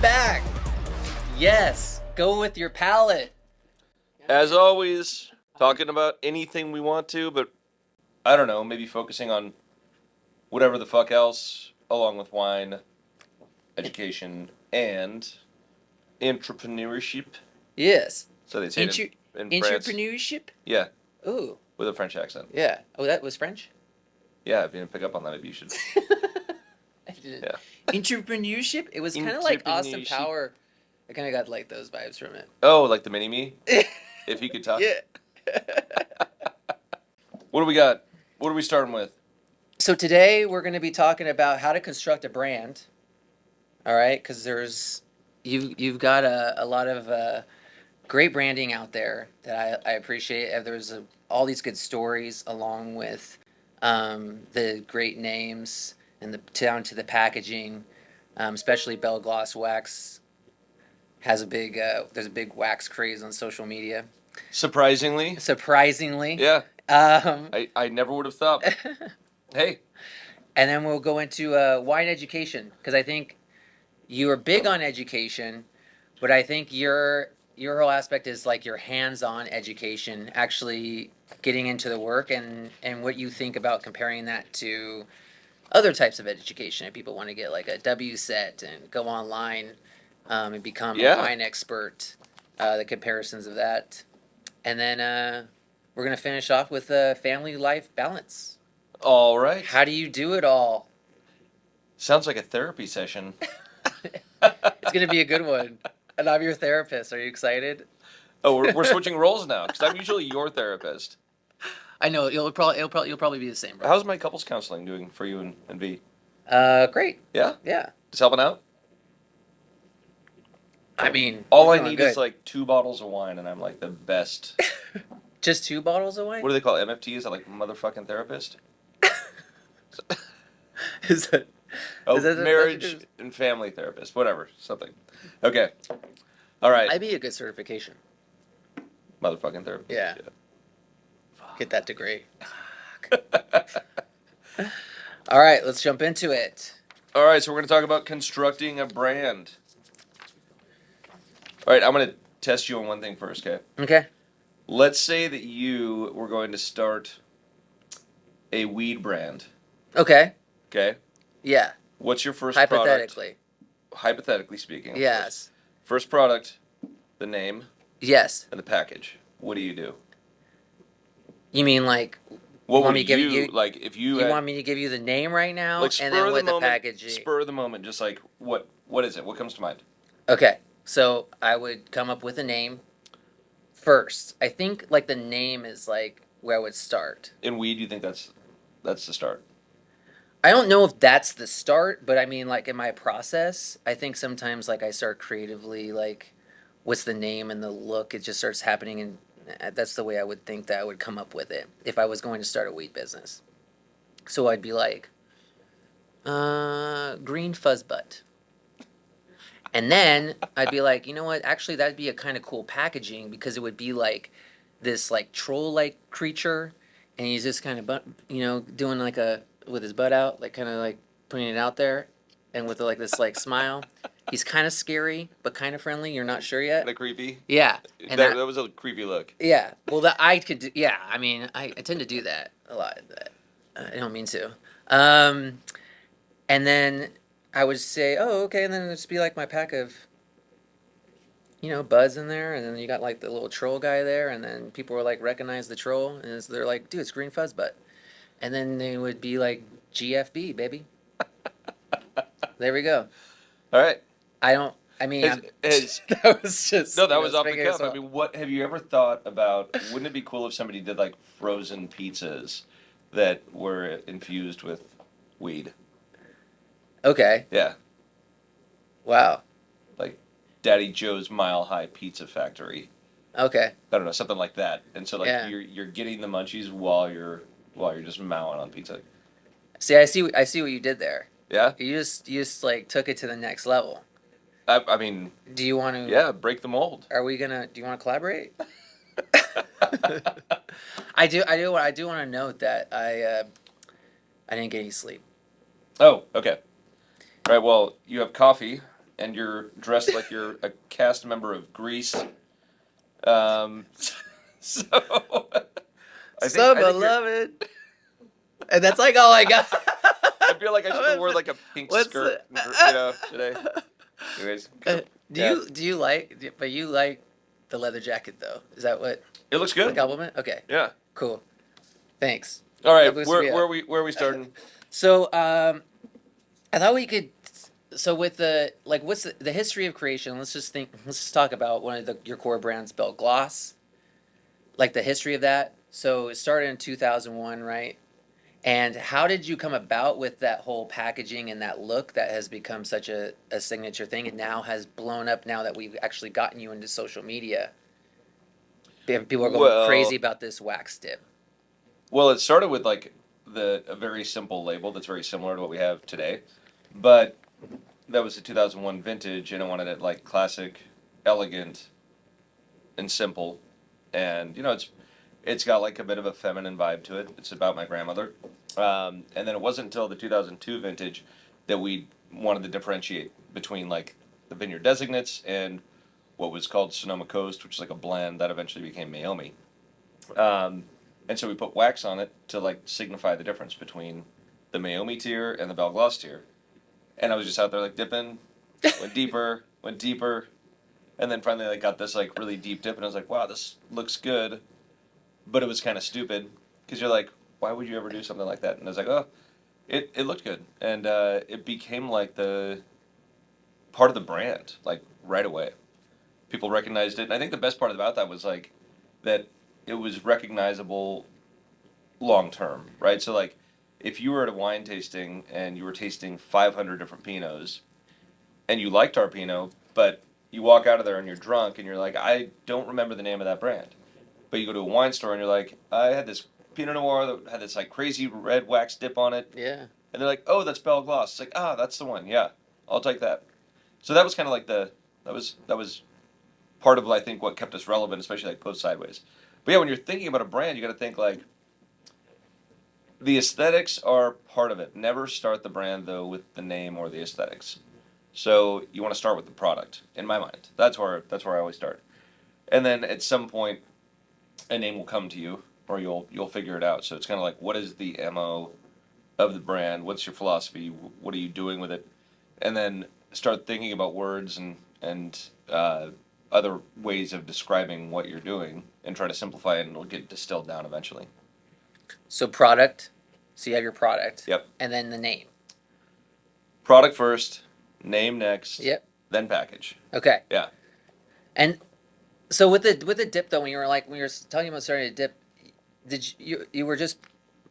back. Yes, go with your palate. As always, talking about anything we want to, but I don't know, maybe focusing on whatever the fuck else, along with wine, education, and entrepreneurship. Yes. So they say it in France. Entrepreneurship? Yeah, Ooh, with a French accent. yeah. Oh, that was French? Yeah, if you didn't pick up on that, maybe you should. I didn't. Yeah. Entrepreneurship? It was kind of like Austin Entrepreneurship. Power. I kind of got like those vibes from it. Oh, like the mini me? If he could talk. Yeah. What do we got? What are we starting with? So today we're going to be talking about how to construct a brand. All right, because you've got a lot of great branding out there that I appreciate. There's all these good stories along with the great names and down to the packaging, especially Bell Gloss Wax has a big there's a big wax craze on social media. Surprisingly. Surprisingly, Yeah. Um, I never would have thought. Hey. And then we'll go into wine education because I think you are big on education, but I think your whole aspect is like your hands-on education, actually getting into the work and what you think about comparing that to other types of education. If people want to get like a W set and go online and become a wine expert, the comparisons of that, and then we're gonna finish off with family life balance. All right. How do you do it all? Sounds like a therapy session. It's gonna be a good one. And I'm your therapist. Are you excited? Oh, we're switching roles now because I'm usually your therapist. I know you'll probably be the same, bro. How's my couples counseling doing for you and V? Great. Yeah? Yeah. Just helping out? I mean, all I need is like 2 bottles of wine and I'm like the best. Just 2 bottles of wine? What do they call it? MFT? Is that like motherfucking therapist? Is that... Oh, marriage and family therapist. Whatever. Something. Okay. All right. I'd be a good certification. Motherfucking therapist. Yeah. Get that degree. All right, let's jump into it. All right, so we're going to talk about constructing a brand. All right, I'm going to test you on one thing first, okay? Okay. Let's say that you were going to start a weed brand. Okay. Okay? Yeah. What's your first Hypothetically. product? Hypothetically speaking. Yes. First product, the name. Yes. And the package. What do you do? You mean like... What would you like if you want me to give you the name right now, like and then with the packaging? Spur of the moment, just like what is it? What comes to mind? Okay, so I would come up with a name first. I think like the name is like where I would start. In weed, you think that's the start? I don't know if that's the start, but I mean like in my process, I think sometimes like I start creatively like what's the name and the look. It just starts happening, and that's the way I would think that I would come up with it if I was going to start a weed business. So I'd be like, green fuzz butt. And then I'd be like, you know what? Actually, that'd be a kind of cool packaging because it would be like this like troll-like creature, and he's just kind of, doing like with his butt out, like kind of like putting it out there, and with like this like smile. He's kind of scary, but kind of friendly. You're not sure yet. Kind of creepy. Yeah, and that was a creepy look. Yeah, well, that I could do. Yeah, I mean, I tend to do that a lot. I don't mean to. And then I would say, oh, okay, and then it'd just be like my pack of, buds in there, and then you got like the little troll guy there, and then people were like recognize the troll, and they're like, dude, it's green fuzz butt, and then they would be like GFB, baby. There we go. All right. That was just... No, that was off the cuff. I mean, what have you ever thought about? Wouldn't it be cool if somebody did like frozen pizzas that were infused with weed? Okay. Yeah. Wow. Like Daddy Joe's Mile High Pizza Factory. Okay. I don't know, something like that. And so like you're getting the munchies while you're just mowing on pizza. See, I see what you did there. Yeah. You just like took it to the next level. I mean, do you want to? Yeah, break the mold. Do you want to collaborate? I do want to note that I didn't get any sleep. Oh, okay. All right. Well, you have coffee. and you're dressed like you're a cast member of Grease. Um, so So I think you're. beloved. And that's like all I got. I feel like I should have worn like a pink What's skirt, the today. Anyways, do yeah, you like but you like the leather jacket though? Is that what it looks the good. compliment? Okay. Yeah. Cool. Thanks. All That right, boosted me up. where are we starting? So, I thought we could. So with the like, what's the history of creation? Let's just think. Let's just talk about one of your core brands, Bell Gloss. Like the history of that. So it started in 2001, right? And how did you come about with that whole packaging and that look that has become such a signature thing and now has blown up now that we've actually gotten you into social media? People are going crazy Well, about this wax dip. it started with like a very simple label that's very similar to what we have today, but that was a 2001 vintage, and I wanted it like classic, elegant, and simple, and it's got like a bit of a feminine vibe to it. It's about my grandmother, and then it wasn't until the 2002 vintage that we wanted to differentiate between like the vineyard designates and what was called Sonoma Coast, which is like a blend that eventually became Meiomi. Um, and so we put wax on it to like signify the difference between the Meiomi tier and the Belgloss tier. And I was just out there like dipping, went deeper, and then finally like got this like really deep dip, and I was like, wow, this looks good, but it was kind of stupid because you're like, why would you ever do something like that? And I was like, oh, it looked good, and it became like the part of the brand like right away. People recognized it, and I think the best part about that was like that it was recognizable long term, right? So like if you were at a wine tasting and you were tasting 500 different Pinots and you liked our Pinot, but you walk out of there and you're drunk and you're like, I don't remember the name of that brand. But you go to a wine store and you're like, I had this Pinot Noir that had this like crazy red wax dip on it. Yeah. And they're like, oh, that's Belle Gloss. It's like, ah, that's the one. Yeah, I'll take that. So that was kind of like that was part of I think what kept us relevant, especially like post sideways. But yeah, when you're thinking about a brand, you got to think like the aesthetics are part of it. Never start the brand though with the name or the aesthetics. So you want to start with the product. In my mind, that's where I always start. And then at some point, a name will come to you, or you'll figure it out. So it's kind of like, what is the mo of the brand? What's your philosophy? What are you doing with it? And then start thinking about words and other ways of describing what you're doing, and try to simplify it, and it'll get distilled down eventually. So product. So you have your product. Yep. And then the name. Product first, name next, Yep. then package. Okay. Yeah. And so with the dip though, when you were talking about starting to dip, did you were just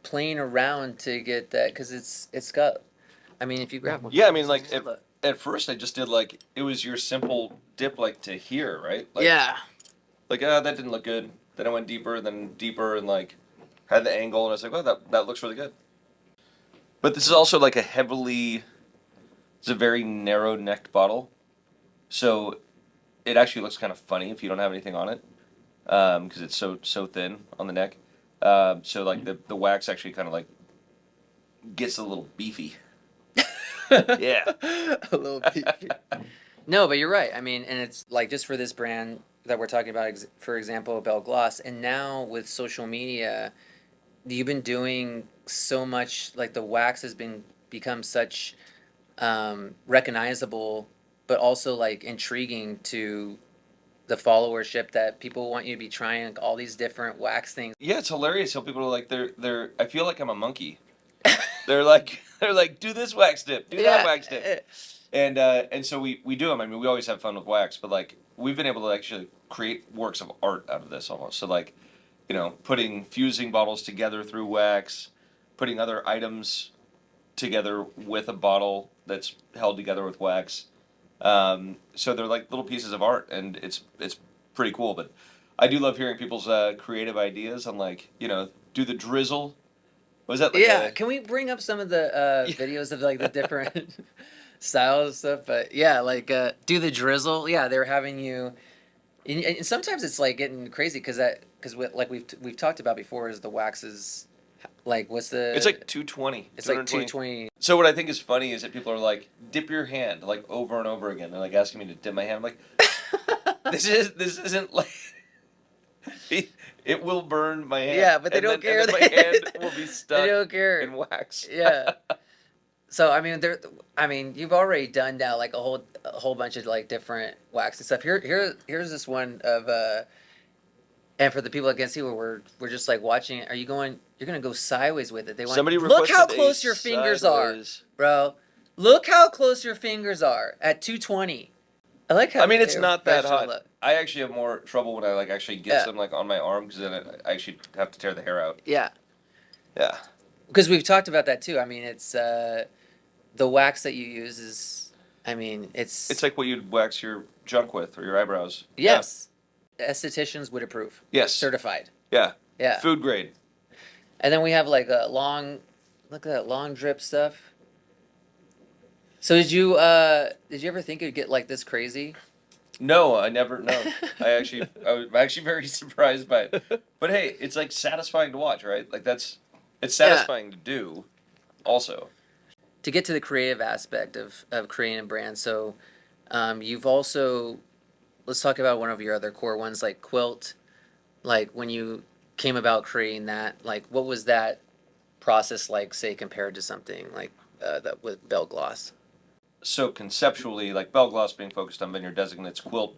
playing around to get that because it's got. I mean, if you grab one. Yeah, I mean, like at first I just did like it was your simple dip like to here, right? Yeah. Like ah, that didn't look good. Then I went deeper, then deeper, and like had the angle, and I was like, oh, that looks really good. But this is also like it's a very narrow necked bottle, so it actually looks kind of funny if you don't have anything on it, because it's so thin on the neck. So like the wax actually kind of like gets a little beefy. Yeah. A little beefy. No, but you're right. I mean, and it's like just for this brand that we're talking about, for example, Bell Gloss, and now with social media, you've been doing so much. Like the wax has been become such recognizable, but also like intriguing to the followership that people want you to be trying like, all these different wax things. Yeah, it's hilarious how people are like they're. I feel like I'm a monkey. They're like do this wax dip, do that Yeah. wax dip, and so we do them. I mean, we always have fun with wax, but like we've been able to actually create works of art out of this almost. So like, putting fusing bottles together through wax, putting other items together with a bottle that's held together with wax. So they're like little pieces of art, and it's pretty cool. But I do love hearing people's creative ideas on like do the drizzle. Was that like Yeah, a can we bring up some of the yeah. videos of like the different styles and stuff? But yeah, like do the drizzle. Yeah, they're having you, and sometimes it's like getting crazy because like we've talked about before is the waxes Like, what's It's the? like 220, It's like 220. 220. So what I think is funny is that people are like, dip your hand like over and over again. They're like asking me to dip my hand. I'm like, this isn't like it will burn my hand, Yeah, but they don't and care. then my hand will be They stuck don't care. in wax. Yeah. So I mean, there. I mean, you've already done now like a whole bunch of like different wax and stuff. Here's this one of and for the people that can see where we're just like watching it. Are you going? You're gonna go sideways with it. They want Somebody look how requested a close your fingers are, sideways. bro. Look how close your fingers are at 220. I like how I mean, it's not that professional hot. look. I actually have more trouble when I like actually get Yeah, some like on my arm because then I actually have to tear the hair out. yeah. Yeah, Because we've talked about that too. I mean, it's the wax that you use is. I mean, it's it's like what you'd wax your junk with or your eyebrows. Yeah. yes, estheticians would approve. Yes. Certified. Yeah. Yeah. Food grade. And then we have like a long, look at that long drip stuff. So did you ever think it'd get like this crazy? No, I never. No, I was actually very surprised by it. But hey, it's like satisfying to watch, right? Like it's Yeah. satisfying to do. Also, To get to the creative aspect of creating a brand, so you've also let's talk about one of your other core ones, like quilt. Like when you came about creating that, like what was that process like, say, compared to something like that with Bell Gloss? so conceptually, like Bell Gloss being focused on vineyard designates quilt,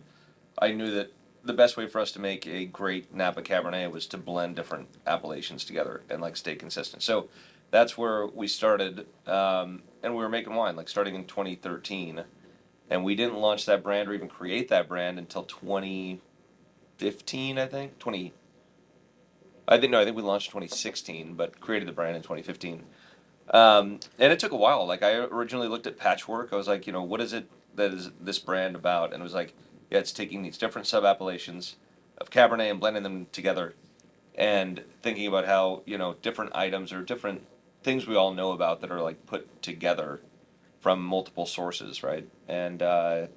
I knew that the best way for us to make a great Napa Cabernet was to blend different appellations together and like stay consistent. So that's where we started, and we were making wine like starting in 2013, and we didn't launch that brand or even create that brand until 2015, I think. 20. I think no, I think we launched 2016, but created the brand in 2015. And it took a while. Like I originally looked at patchwork. I was like, what is it that is this brand about? And it was like, yeah, it's taking these different sub appellations of Cabernet and blending them together, and thinking about how different items or different things we all know about that are like put together from multiple sources, right? And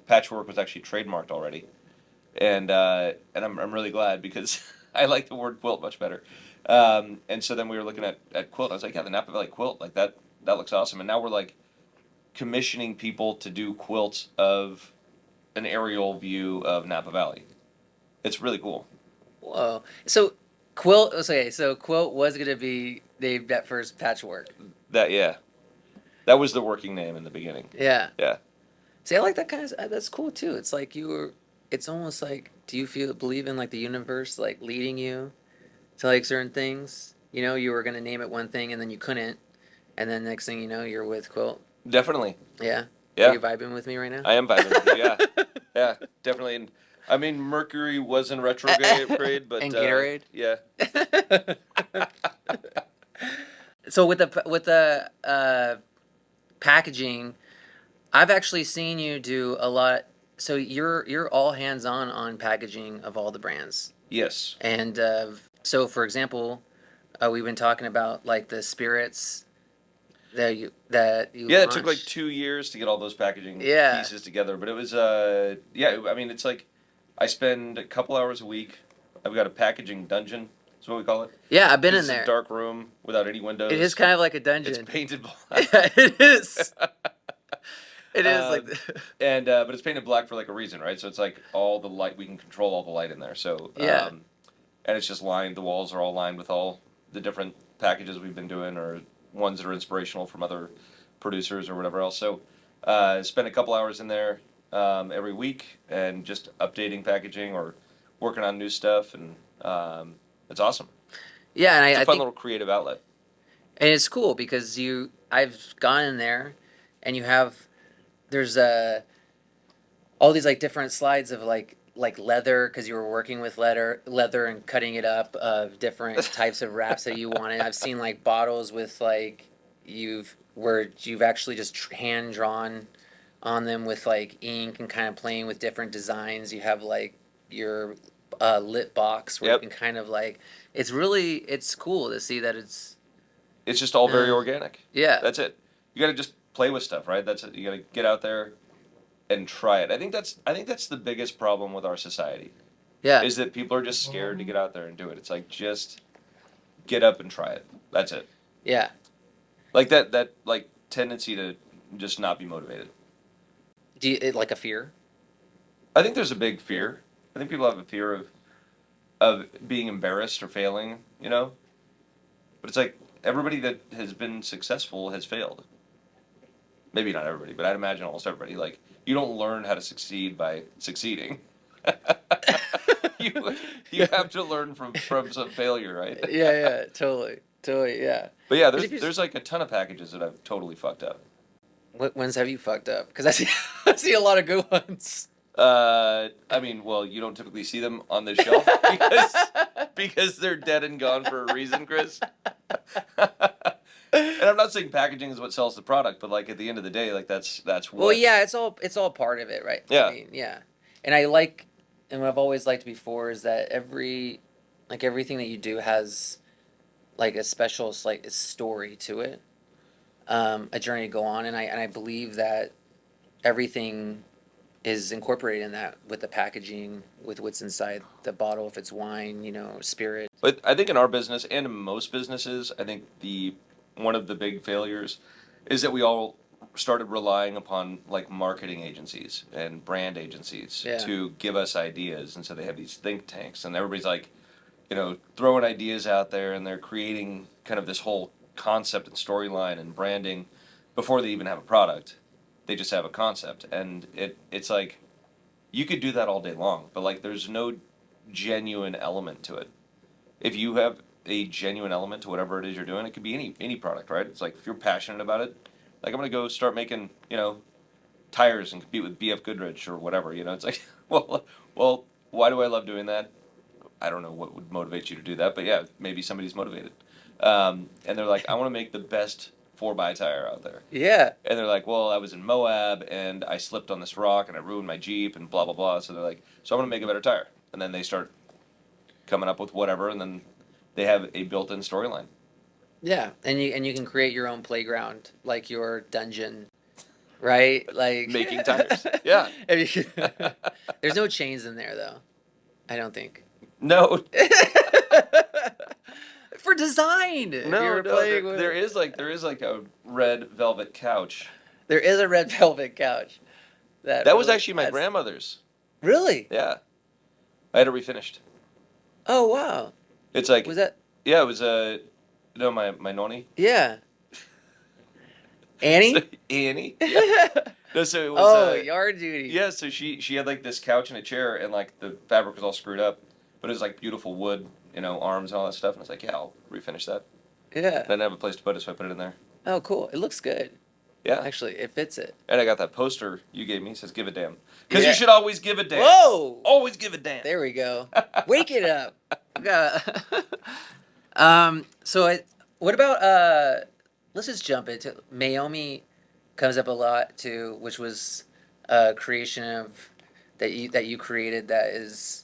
patchwork was actually trademarked already, and I'm really glad because I like the word quilt much better. And so then we were looking at quilt. I was like, yeah, the Napa Valley quilt, like that looks awesome. And now we're like commissioning people to do quilts of an aerial view of Napa Valley. It's really cool. Whoa. So quilt. Okay, so quilt was gonna be named at first patchwork. That yeah, that was the working name in the beginning. Yeah. Yeah, See, I like that kind of. That's cool too. It's like you were. It's almost like. Do you believe in like the universe like leading you to like certain things? You were gonna name it one thing and then you couldn't, and then next thing you know, you're with quilt. definitely. Yeah. Are Yeah, you vibing with me right now? I am vibing with you. Yeah, yeah, definitely. And I mean, Mercury was in retrograde, but And Gatorade. yeah. So with the packaging, I've actually seen you do a lot. So you're all hands on packaging of all the brands. Yes. And so, for example, we've been talking about like the spirits that you Yeah, it took like launched. 2 years to get all those packaging Yeah, pieces together, but it was yeah. I mean, it's like I spend a couple hours a week. I've got a packaging dungeon. That's what we call it. yeah, I've been in It's a there. dark room without any It is windows. kind of like a It's dungeon. painted black. Yeah, it is. It is like. um, and but it's painted black for like a reason, right? So it's like all the light we can control all the light in there. So Yeah, and it's just lined. The walls are all lined with all the different packages we've been doing, or ones that are inspirational from other producers or whatever else. So spend a couple hours in there every week and just updating packaging or working on new stuff, and it's awesome. yeah, and It's a I fun think little creative outlet. and it's cool because I've gone in there, and there's all these like different slides of like leather because you were working with leather and cutting it up of different types of wraps that you wanted. I've seen like bottles with like you've actually just hand drawn on them with like ink and kind of playing with different designs. You have like your lit box where you Yep, can kind of like it's cool to see that it's it's just all very uh, organic. yeah, That's it. You got to just play with stuff, right? That's it. You got to get out there and try it. I think that's the biggest problem with our society yeah. is that people are just scared to get out there and do it. It's like just get up and try it. That's it. Yeah. Like that like tendency to just not be motivated. Like a fear? I think there's a big Yeah. fear. I think people have a fear of being embarrassed or failing, you know? But it's like everybody that has been successful has failed. Maybe not everybody, but I'd imagine almost everybody. Like you don't learn how to succeed by succeeding. you you have to learn from some failure, right? Yeah, yeah, totally, totally, yeah. But yeah, Because if you, there's like a ton of packages that I've totally fucked up. when's have you fucked up? Because I see, I see a lot of good ones. I mean, well, you don't typically see them on the shelf because they're dead and gone for a reason, Chris. And I'm not saying packaging is what sells the product, but like at the end of the day, like that's Well, what. yeah, it's all part of it, right? I Yeah, mean, yeah, and I like, and what I've always liked before is that like everything that you do has like a special like story to it, a journey to go on, and I believe that everything is incorporated in that with the packaging, with what's inside the bottle, if it's wine, spirit. but I think in our business and in most businesses, I think the one of the big failures is that we all started relying upon like marketing agencies and brand agencies Yeah, to give us ideas, and so they have these think tanks, and everybody's like, throwing ideas out there, and they're creating kind of this whole concept and storyline and branding before they even have a product. They just have a concept, and it's like you could do that all day long, but like there's no genuine element to it. If you have a genuine element to whatever it is you're doing, it could be any product, right? It's like if you're passionate about it, like I'm gonna go start making tires and compete with BF Goodrich or whatever. It's like well, why do I love doing that? I don't know what would motivate you to do that, but yeah, maybe somebody's motivated. And they're like, I want to make the best 4x tire out there. yeah, And they're like, well, I was in Moab and I slipped on this rock and I ruined my Jeep and blah, blah, blah. So they're like, so I'm going to make a better tire. And then they start coming up with whatever, and then they have a built in storyline. yeah, and you can create your own playground, like your dungeon, right? Like, Making tires. Yeah. if you- there's no chains in there though. I don't think. No, For design, if no, you're no. playing There with, is like a red velvet couch. there is a red velvet couch that That was really actually my that's grandmother's. really. Yeah. I had it refinished. Oh wow, It's like, was that? yeah, it was no, my noni. Yeah, So Annie. Annie, yeah. No, so it was Oh, yard duty. yeah. So she had like this couch and a chair, and like the fabric was all screwed up, but it was like beautiful wood, arms and all that stuff. And I was like, yeah, I'll refinish that. Yeah. I didn't have a place to put it, so I put it in there. Oh, cool. It looks good. Yeah, Actually, it fits it. and I got that poster you gave me. It says "Give a damn," because you Yeah. should always give a damn. Whoa! Always give a damn. There we go. Wake it up. So what about let's just jump into Meiomi comes up a lot too, which was a creation of that you created that is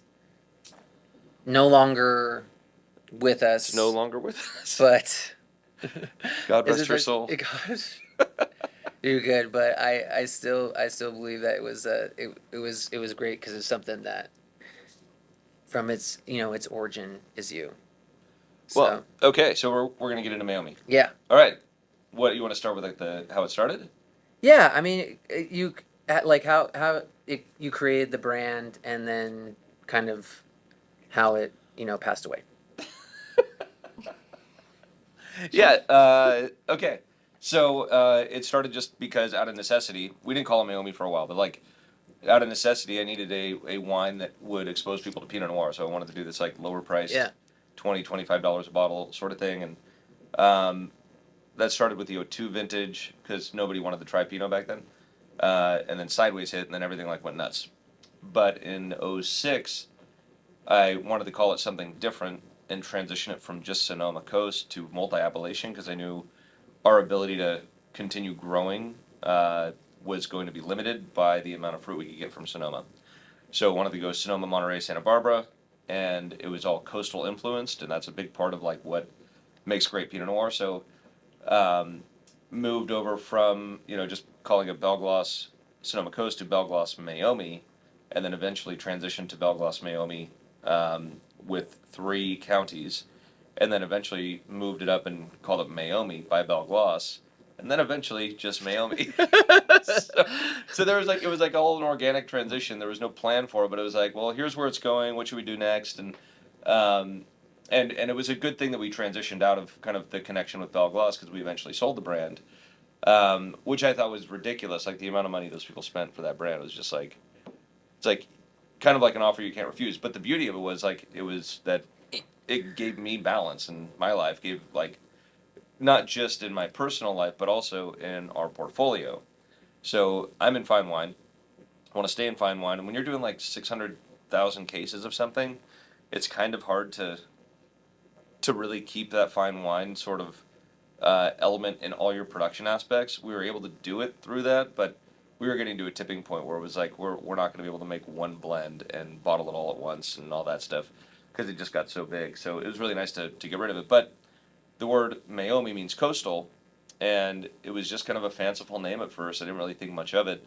no longer with It's no us, longer with us. but God is rest her soul. gosh, you're good, but I still believe that it was great because it's something that from its origin is you. Well, So okay, so we're gonna get into Meiomi. yeah, All right, what you want to start with, like the how it started? yeah. I mean, you like you created the brand and then kind of how it passed away. Yeah. Okay. So it started just because out of necessity. We didn't call it Meiomi for a while, but like out of necessity, I needed a wine that would expose people to Pinot Noir. So I wanted to do this like lower priced, Yeah, $25 a bottle sort of thing, and um, that started with the '02 vintage because nobody wanted to try Pinot back then, and then Sideways hit, and then everything like went nuts. But in '06, I wanted to call it something different and transition it from just Sonoma Coast to multi-appellation because I knew our ability to continue growing was going to be limited by the amount of fruit we could get from Sonoma. So I wanted to go Sonoma, Monterey, Santa Barbara, and it was all coastal influenced, and that's a big part of like what makes great Pinot Noir. So um, moved over from just calling it Belgloss Sonoma Coast to Belgloss Meiomi, and then eventually transitioned to Belgloss Meiomi with 3 counties, and then eventually moved it up and called it Meiomi by Bell Gloss, and then eventually just Meiomi. so, so there was like it was like all an organic transition. There was no plan for it, but it was like, well, here's where it's going. What should we do next? Um, and it was a good thing that we transitioned out of kind of the connection with Bell Gloss because we eventually sold the brand, which I thought was ridiculous. Like the amount of money those people spent for that brand was just like it's like kind of like an offer you can't refuse. But the beauty of it was like it was that it gave me balance in my life, gave like not just in my personal life but also in our portfolio. So I'm in fine wine. I want to stay in fine wine, and when you're doing like 600,000 cases of something, it's kind of hard to really keep that fine wine sort of element in all your production aspects. We were able to do it through that, but we were getting to a tipping point where it was like we're not going to be able to make one blend and bottle it all at once and all that stuff because it just got so big. So it was really nice to get rid of it. But the word Meiomi means coastal, and it was just kind of a fanciful name at first. I didn't really think much of it,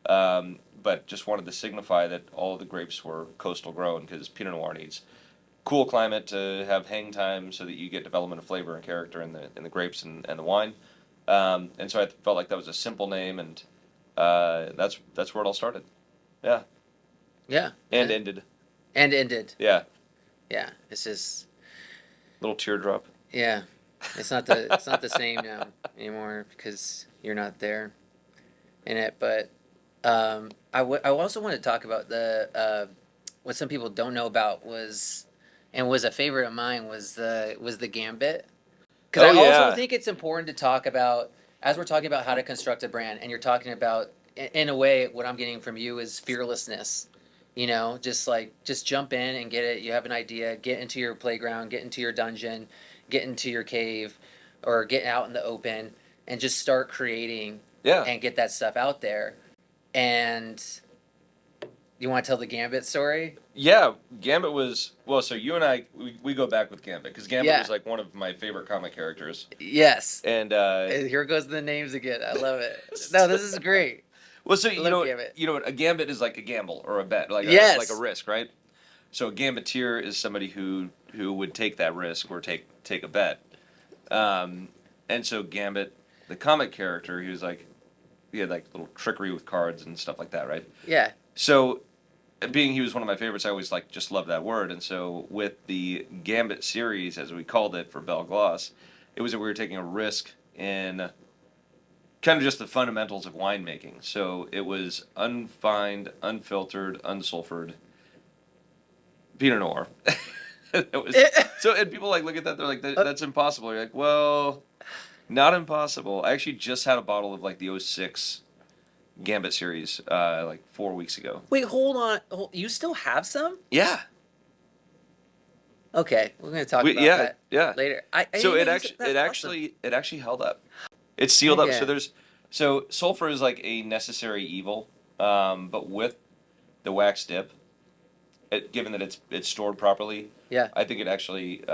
but just wanted to signify that all of the grapes were coastal grown because Pinot Noir needs cool climate to have hang time so that you get development of flavor and character in the grapes and the wine. And so I felt like that was a simple name, and that's where it all started. Yeah, Yeah. and Yeah. ended. And ended. Yeah, Yeah. It's just little teardrop. yeah. It's not the same now anymore because you're not there in it. But I also want to talk about the what some people don't know about was and was a favorite of mine was the Gambit. Because I Oh also yeah, think it's important to talk about as we're talking about how to construct a brand, and you're talking about in a way what I'm getting from you is fearlessness. Just like just jump in and get it. You have an idea, get into your playground, get into your dungeon, get into your cave, or get out in the open and just start creating yeah, and get that stuff out there. And you want to tell the Gambit story? yeah. Gambit was well. So you and we go back with Gambit because Gambit Yeah. was like one of my favorite comic characters, Yes. and Here goes the names again. I love it. No, this is great. well, so I love Gambit. you know what a gambit is like a gamble or a bet, like a Yes. risk, right? So a gambiteer is somebody who would take that risk or take a bet. Um, and so Gambit, the comic character, he had like little trickery with cards and stuff like that, right? Yeah. So being he was one of my favorites, I always like just love that word. And so with the Gambit series, as we called it for Bell Gloss, it was that we were taking a risk in kind of just the fundamentals of winemaking. So it was unfined, unfiltered, unsulfured Pinot Noir. It was so, and people like look at that, they're like, That's impossible." You're like, "Well, not impossible." I actually just had a bottle of like the '06 Gambit series, like 4 weeks ago. Wait, hold on. You still have some? Yeah, Okay, we're gonna talk about yeah, that yeah. later. I So didn't know you said that's awesome. it actually held up. It's sealed up. Okay. So sulfur is like a necessary evil, but with the wax dip, given that it's stored properly, Yeah. I think it actually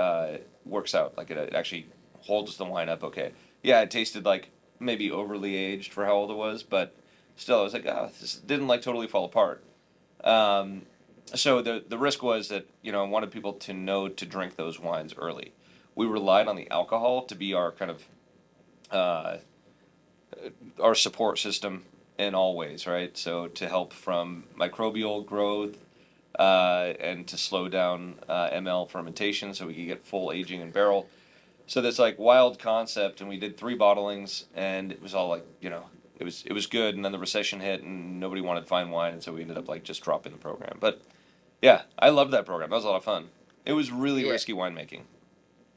works out. Like it actually holds the wine up okay. Yeah, it tasted like maybe overly aged for how old it was, but still, I was like, oh, this didn't like totally fall apart. Um, so the risk was that I wanted people to know to drink those wines early. We relied on the alcohol to be our kind of uh, our support system in all ways, right? So to help from microbial growth and to slow down ML fermentation so we could get full aging in barrel. So this like wild concept, and we did 3 bottlings, and it was all like it was good, and then the recession hit, and nobody wanted fine wine, and so we ended up like just dropping the program. But yeah, I loved that program. That was a lot of fun. It was really Yeah. risky winemaking.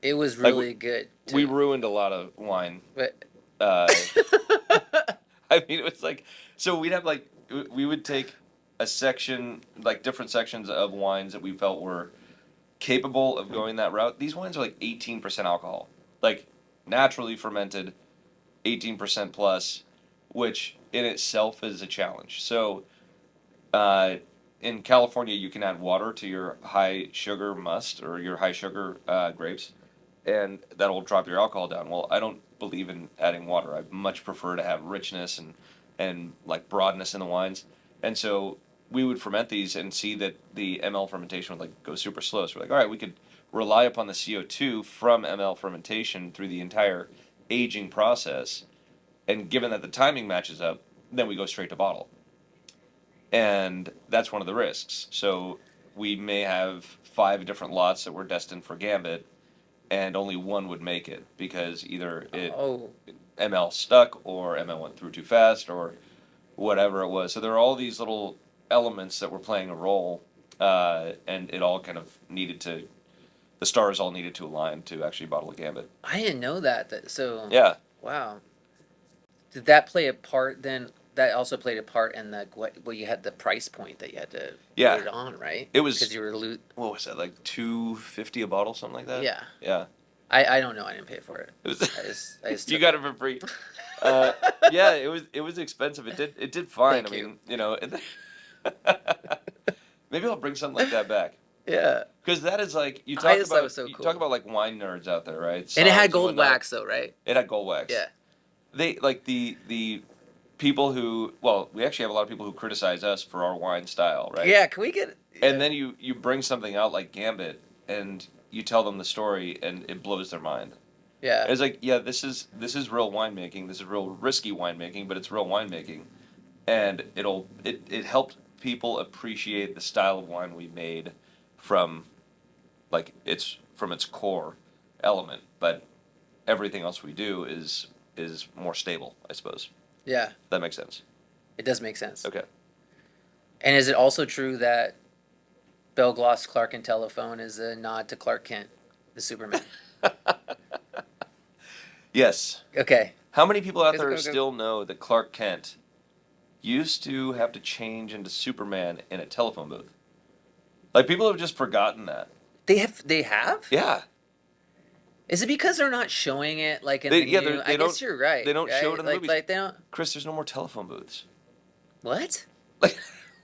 It was Like really good we too. ruined a lot of wine. But Uh, I mean, it was like so we'd have like we would take a section like different sections of wines that we felt were capable of going that route. These wines are like 18% alcohol, like naturally fermented, 18% plus, which in itself is a challenge. So, uh, in California, you can add water to your high sugar must or your high sugar grapes, and that'll drop your alcohol down. Well, I don't believe in adding water. I much prefer to have richness and like broadness in the wines. And so we would ferment these and see that the ML fermentation would like go super slow. So we're like, all right, we could rely upon the CO2 from ML fermentation through the entire aging process. And given that the timing matches up, then we go straight to bottle. And that's one of the risks. So we may have 5 different lots that were destined for Gambit, and only one would make it because either Oh, ML stuck or ML went through too fast or whatever it was. So there are all these little elements that were playing a role, and it all kind of needed to, the stars all needed to align to actually bottle a Gambit. I didn't know that. So, Yeah. wow. Did that play a part then? That also played a part in the what you had the price point that you had to Yeah. put it on, right? It was, Because you were what was that, like $2.50 a bottle, something like that? Yeah. Yeah. I don't know. I didn't pay for it. It was, I just you took got it. it for free. Yeah, it was expensive. It did fine. Thank I you. mean, maybe I'll bring something like that back. Yeah. Because that is like I just thought it was so you cool. talk about like wine nerds out there, right? And it had Sobs gold whatnot. wax though, right? It had gold wax. Yeah. They like the people who, well, we actually have a lot of people who criticize us for our wine style, right? Yeah. Can we get? And then you bring something out like Gambit and you tell them the story and it blows their mind. Yeah. It's like, yeah, this is real winemaking. This is real risky winemaking, but it's real winemaking, and it helped people appreciate the style of wine we made from its core element. But everything else we do is more stable, I suppose. Yeah. That makes sense. It does make sense. Okay. And is it also true that Bell Gloss Clark and Telephone is a nod to Clark Kent, the Superman? Yes. Okay. How many people out there Go. still know that Clark Kent used to have to change into Superman in a telephone booth? Like, people have just forgotten that. They have. They have. Yeah. Is it because they're not showing it like in They- the yeah, new? they I don't- guess you're right. they don't show it right? in the movies. Like they don't. Chris, there's no more telephone booths. What?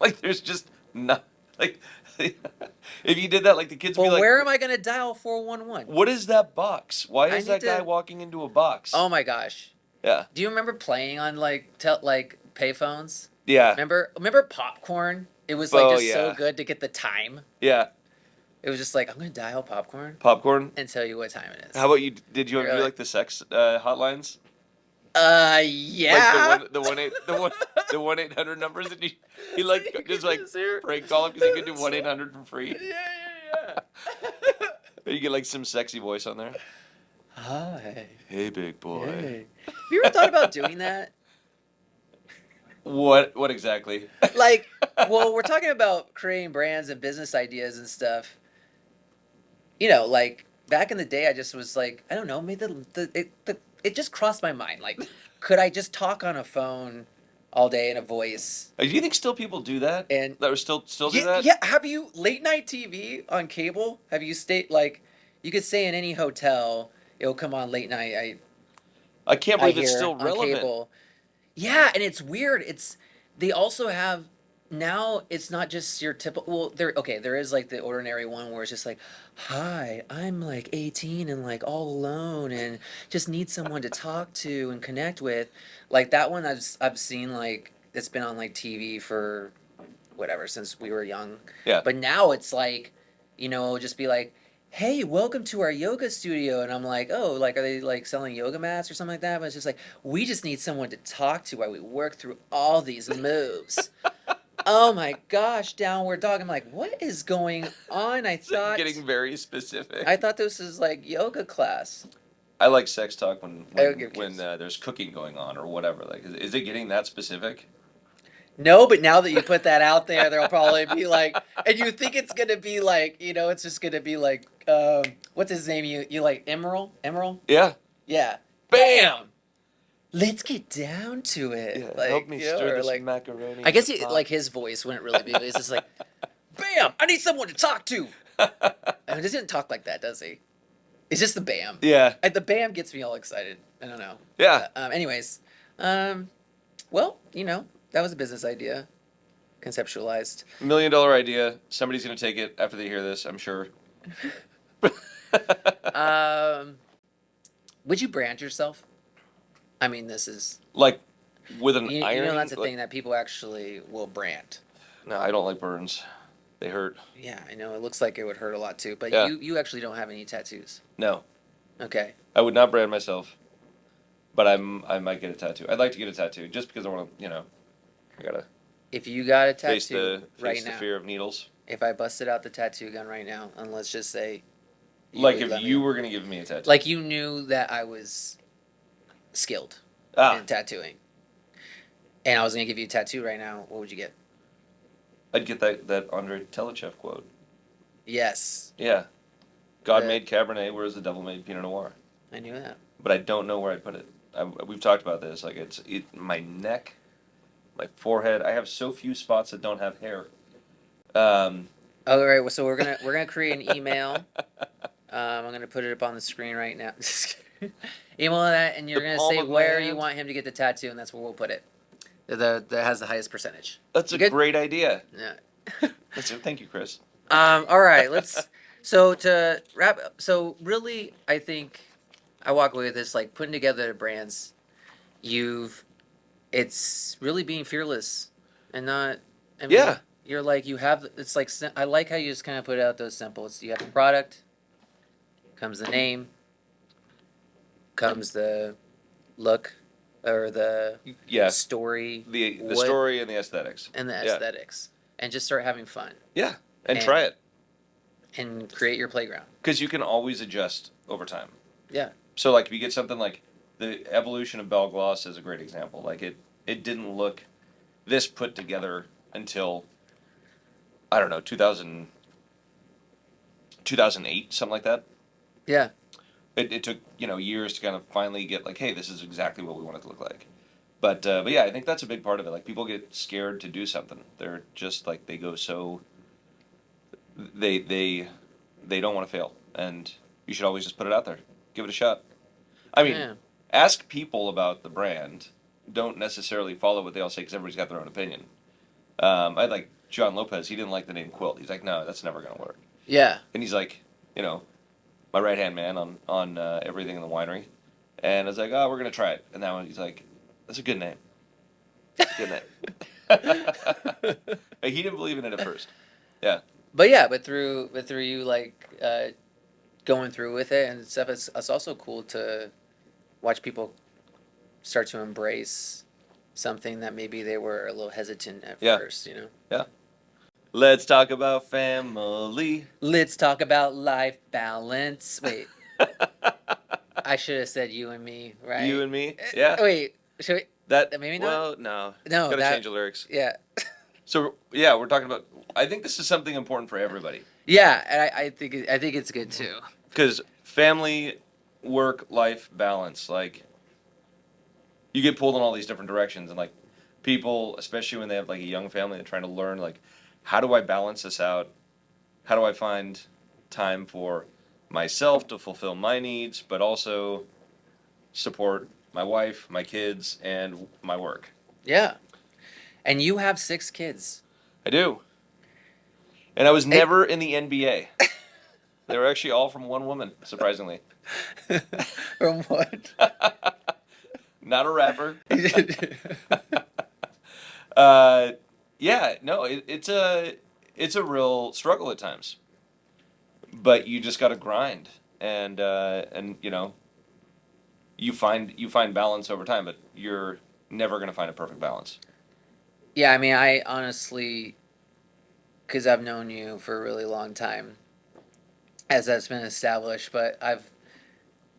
Like there's just not, like, if you did that, like, the kids would Well, be like, where am I gonna dial 411? what is that box? Why I is need that guy to- walking into a box? Oh my gosh. Yeah. Do you remember playing on like payphones? Yeah. Remember Popcorn? It was like just so good to get the time. Yeah. It was just like I'm gonna dial Popcorn Popcorn. and tell you what time it is. How about you? Did you ever You're do like- like the sex hotlines? Yeah. Like the 1-800 numbers, and he like just like prank call him because he could do 1-800 for free. Yeah. You get like some sexy voice on there. Hi. Hey, big boy. Hey. Have you ever thought about doing that? What exactly? Like, well, we're talking about creating brands and business ideas and stuff. You know, like back in the day, I just was like, I don't know, maybe it just crossed my mind. Like, could I just talk on a phone all day in a voice? Do you think still people do that? And That are still do yeah, that? yeah. Have you late night TV on cable? Have you stayed like you could stay in any hotel, it'll come on late night. I can't I believe it's hear still on relevant. cable. Yeah, and it's weird. They also have now it's not just your typical there is like the ordinary one where it's just like, "Hi, I'm like 18 and like all alone and just need someone to talk to and connect with." Like that one I've seen like it's been on like TV for whatever since we were young. Yeah. But now it's like, it'll just be like, "Hey, welcome to our yoga studio," and I'm like, "Oh, like are they like selling yoga mats or something like that?" But it's just like, we just need someone to talk to while we work through all these moves. Oh my gosh, downward dog. I'm like, what is going on? I thought Getting very specific. I thought this was like yoga class. I like sex talk when Okay. there's cooking going on or whatever. Like, is it getting that specific? No, but now that you put that out there, there'll probably be like, and you think it's gonna be like, it's just gonna be like, what's his name? You like Emerald? Emerald? Yeah. Yeah. Bam. Let's get down to it. Yeah. Like, Help me stir or this like, macaroni. I guess in the pot. like his voice wouldn't really be. It's just like, bam! I need someone to talk to. I mean, he doesn't talk like that, does he? It's just the bam. Yeah. The bam gets me all excited. I don't know. Yeah. Anyways, well, that was a business idea, conceptualized. $1 million idea. Somebody's gonna take it after they hear this, I'm sure. Would you brand yourself? I mean, this is Like with an you iron. know that's a thing that people actually will brand. No, I don't like burns. They hurt. Yeah, I know. It looks like it would hurt a lot too. But Yeah. you actually don't have any tattoos. No. Okay. I would not brand myself, but I might get a tattoo. I'd like to get a tattoo just because I want to, I gotta If you got a face tattoo right the now, fear of needles. if I busted out the tattoo gun right now, and let's just say you Like would if let you me, were gonna give me a tattoo. like you knew that I was skilled Ah, in tattooing, and I was gonna give you a tattoo right now, what would you get? I'd get that Andre Telechev quote. Yes, Yeah. God the made Cabernet, whereas the devil made Pinot Noir. I knew that. But I don't know where I'd put it. We've talked about this. Like my neck, my forehead. I have so few spots that don't have hair. Um, All right, so we're gonna create an email. I'm gonna put it up on the screen right now. Email that, and the you're gonna palm say of my where you hand. want him to get the tattoo, and that's where we'll put it. That has the highest percentage. That's You a good? great idea. Yeah. Thank you, Chris. All right. Let's. So to wrap. So really, I think I walk away with this like putting together the brands. You've. It's really being fearless, and not. I mean, Yeah. you're like you have. It's like I like how you just kind of put out those simple. It's, you have the product, comes the name, comes the look, or the Yeah. story, The what, story and the aesthetics. and the Yeah. aesthetics, and just start having fun Yeah. And and try it and create your playground. because you can always adjust over time. Yeah. So like if you get something like the evolution of Bell Gloss is a great example. Like it didn't look this put together until I don't know 2008 something like that. Yeah. It took years to kind of finally get like, hey, this is exactly what we want it to look like. But yeah, I think that's a big part of it. Like people get scared to do something. They're just like they go so they they they don't want to fail, and you should always just put it out there, give it a shot. I mean, Yeah. ask people about the brand. Don't necessarily follow what they all say because everybody's got their own opinion. I had like John Lopez. He didn't like the name Quilt. He's like, no, that's never gonna work. Yeah. And he's like, my right hand man on everything in the winery. And I was like, oh, we're gonna try it. And that one, he's like, that's a good name. That's a good name. Like, he didn't believe in it at first. Yeah. But yeah, but through you like going through with it and stuff, it's also cool to watch people start to embrace something that maybe they were a little hesitant at Yeah. first, you know. Yeah. Let's talk about family. Let's talk about life balance. Wait, I should have said you and me, right? You and me. Yeah. Wait, should we? That Maybe not. well, no. No, Gotta that. change the lyrics. Yeah. So yeah, we're talking about. I think this is something important for everybody Yeah, and I think it's good too. because family, work, life balance. Like you get pulled in all these different directions, and like people, especially when they have like a young family, they're trying to learn like, how do I balance this out? How do I find time for myself to fulfill my needs, but also support my wife, my kids, and my work? Yeah, and you have 6 kids. I do. And I was Hey. never in the NBA. They were actually all from one woman, surprisingly. From what? Not a rapper. uh, yeah, no, it's a real struggle at times. But you just got to grind, and you find balance over time, but you're never gonna find a perfect balance. Yeah, I mean, I honestly, because I've known you for a really long time, as that's been established, but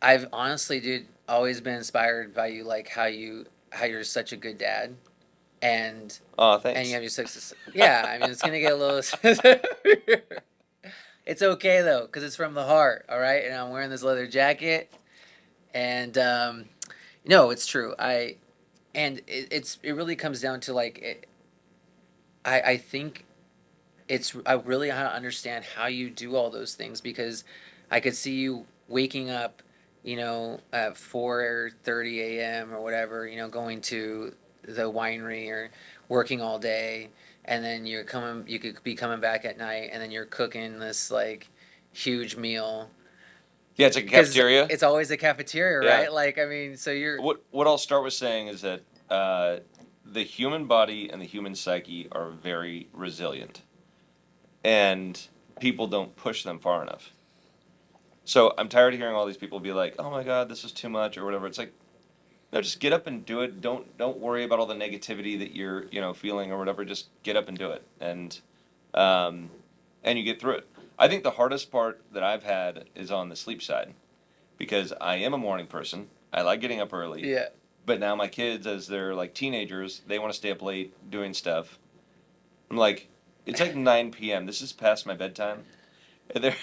I've honestly, dude, always been inspired by you, like how you're such a good dad, and Oh, and thanks. you have your success. Yeah, I mean, it's gonna get a little. It's okay though, because it's from the heart. All right, and I'm wearing this leather jacket, and no, it's true. It really comes down to like I think I really understand how you do all those things because I could see you waking up, at 4:30 a.m. or whatever, going to the winery or working all day, and then you could be coming back at night, and then you're cooking this like huge meal Yeah, it's like a because cafeteria. it's always a cafeteria, Yeah. right? Like, I mean, so you're What I'll start with saying is that the human body and the human psyche are very resilient. and people don't push them far enough. So I'm tired of hearing all these people be like, "Oh my God, this is too much" or whatever. It's like, no, just get up and do it. Don't worry about all the negativity that you're feeling or whatever. Just get up and do it, um, and you get through it. I think the hardest part that I've had is on the sleep side because I am a morning person. I like getting up early, Yeah. but now my kids, as they're like teenagers, they want to stay up late doing stuff. I'm like, it's like 9 p.m. This is past my bedtime, and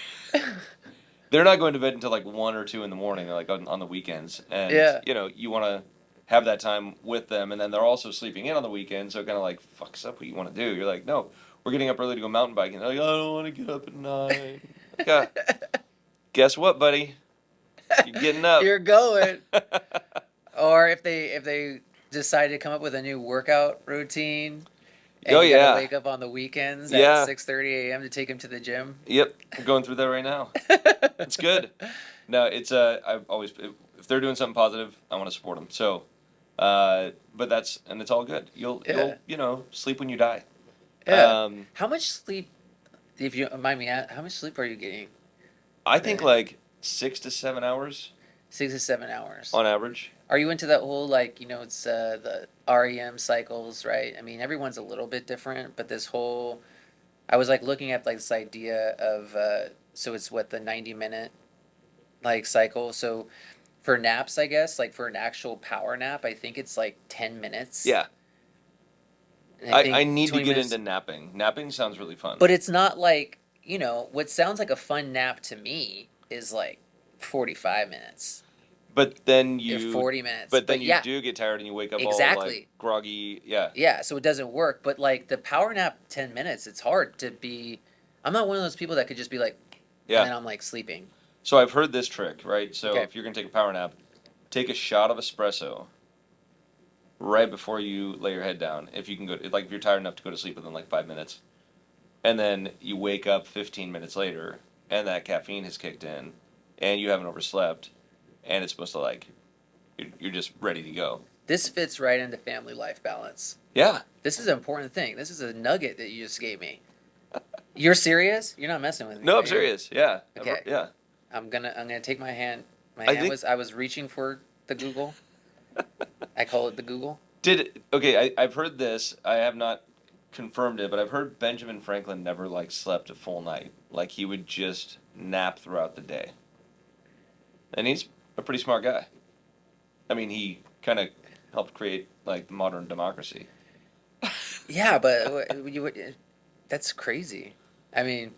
they're not going to bed until like 1 or 2 in the morning, like on the weekends. And Yeah. you want to have that time with them, and then they're also sleeping in on the weekend, so it kind of like fucks up what you want to do. You're like, no, we're getting up early to go mountain biking. They're like, I don't want to get up at 9. Like, guess what, buddy? You're getting up. You're going. Or if they decide to come up with a new workout routine Oh and you got to yeah, wake up on the weekends at yeah, 6:30 a.m. to take him to the gym. yep. I'm going through that right now. It's good. No, it's I've always if they're doing something positive, I want to support them. So, but and it's all good. Yeah. You'll sleep when you die. Yeah. Um, How much sleep, if you mind me, how much sleep are you getting? I think Then like 6 to 7 hours 6 to 7 hours. on average. Are you into that whole like it's the REM cycles, right? I mean, everyone's a little bit different, but this whole I was like looking at like this idea of so it's what the 90 minute like cycle. So for naps, I guess like for an actual power nap, I think it's like 10 minutes, Yeah, and I I think need to 20 get into minutes. napping. Napping sounds really fun. But it's not like what sounds like a fun nap to me is like 45 minutes, But then or you, 40 minutes. but then But you yeah, do get tired and you wake up all like exactly. groggy. Yeah, Yeah, so it doesn't work. But like the power nap 10 minutes, it's hard to be. I'm not one of those people that could just be like, and yeah. then I'm like sleeping. So I've heard this trick, right? So Okay. if you're gonna take a power nap, take a shot of espresso right before you lay your head down. If you can go, like if you're tired enough to go to sleep within like 5 minutes, and then you wake up 15 minutes later, and that caffeine has kicked in, and you haven't overslept, and it's supposed to like you're just ready to go. This fits right into family life balance. Yeah. This is an important thing. This is a nugget that you just gave me. You're serious? You're not messing with me, No, I'm right? serious. Yeah. Okay. Yeah. I'm gonna take my hand. My I hand think was reaching for the Google. I call it the Google. I've heard this. I have not confirmed it, but I've heard Benjamin Franklin never like slept a full night. Like he would just nap throughout the day. And he's a pretty smart guy. I mean, he kind of helped create like modern democracy. Yeah, but that's crazy. I mean,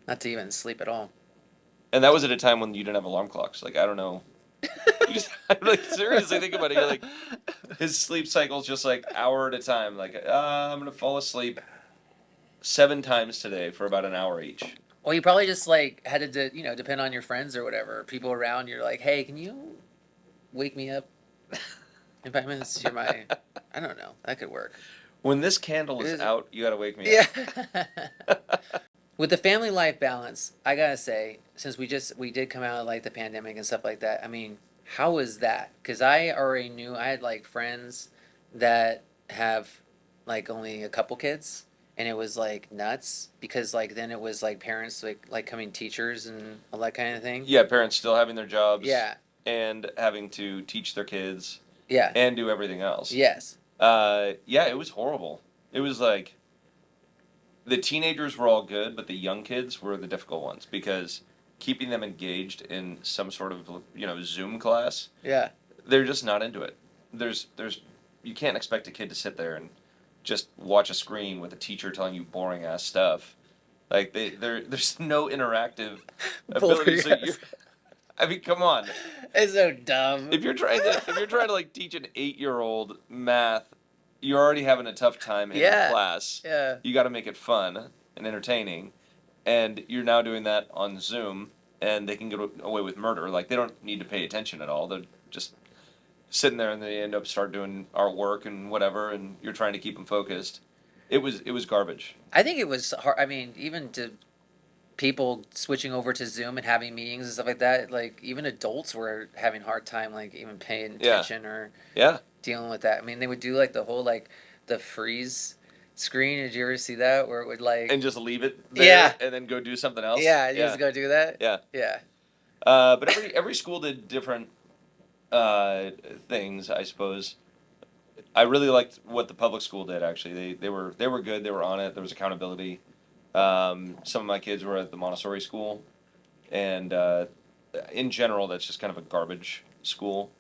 not to even sleep at all. And that was at a time when you didn't have alarm clocks. Like I don't know. You just I like seriously think about it. You're like his sleep cycle's just like hour at a time. Like I'm gonna fall asleep 7 times today for about an hour each. Well, you probably just like had to, depend on your friends or whatever, people around. You're like, hey, can you wake me up in 5 minutes? You're my, I don't know. That could work. When this candle It is is, out, you gotta wake me yeah. up. With the family life balance, I gotta say, since we did come out of like the pandemic and stuff like that. I mean, how was that? Because I already knew I had like friends that have like only a couple kids, and it was like nuts because like then it was like parents like coming teachers and all that kind of thing. Yeah, parents still having their jobs Yeah. and having to teach their kids Yeah. and do everything else. Yes. Yeah, it was horrible. It was like the teenagers were all good, but the young kids were the difficult ones because keeping them engaged in some sort of Zoom class, Yeah. they're just not into it. There's you can't expect a kid to sit there and just watch a screen with a teacher telling you boring ass stuff. Like there's no interactive ability. Boring So ass. I mean, come on. It's so dumb. If you're trying to like teach an 8-year-old math, you're already having a tough time in Yeah. class. Yeah. You got to make it fun and entertaining, and you're now doing that on Zoom, and they can get away with murder. Like they don't need to pay attention at all. They're just sitting there, and they end up start doing artwork and whatever, and you're trying to keep them focused. It was garbage. I think it was hard. I mean, even to people switching over to Zoom and having meetings and stuff like that, like even adults were having a hard time like even paying Yeah, attention or yeah, dealing with that. I mean, they would do like the whole like the freeze screen. Did you ever see that where it would like? and just leave it Yeah, there and then go do something else. yeah. You just Yeah, go do that. yeah. Yeah. But every school did different uh, things, I suppose. I really liked what the public school did. Actually, they were good. They were on it. There was accountability. Some of my kids were at the Montessori school, and in general, that's just kind of a garbage school.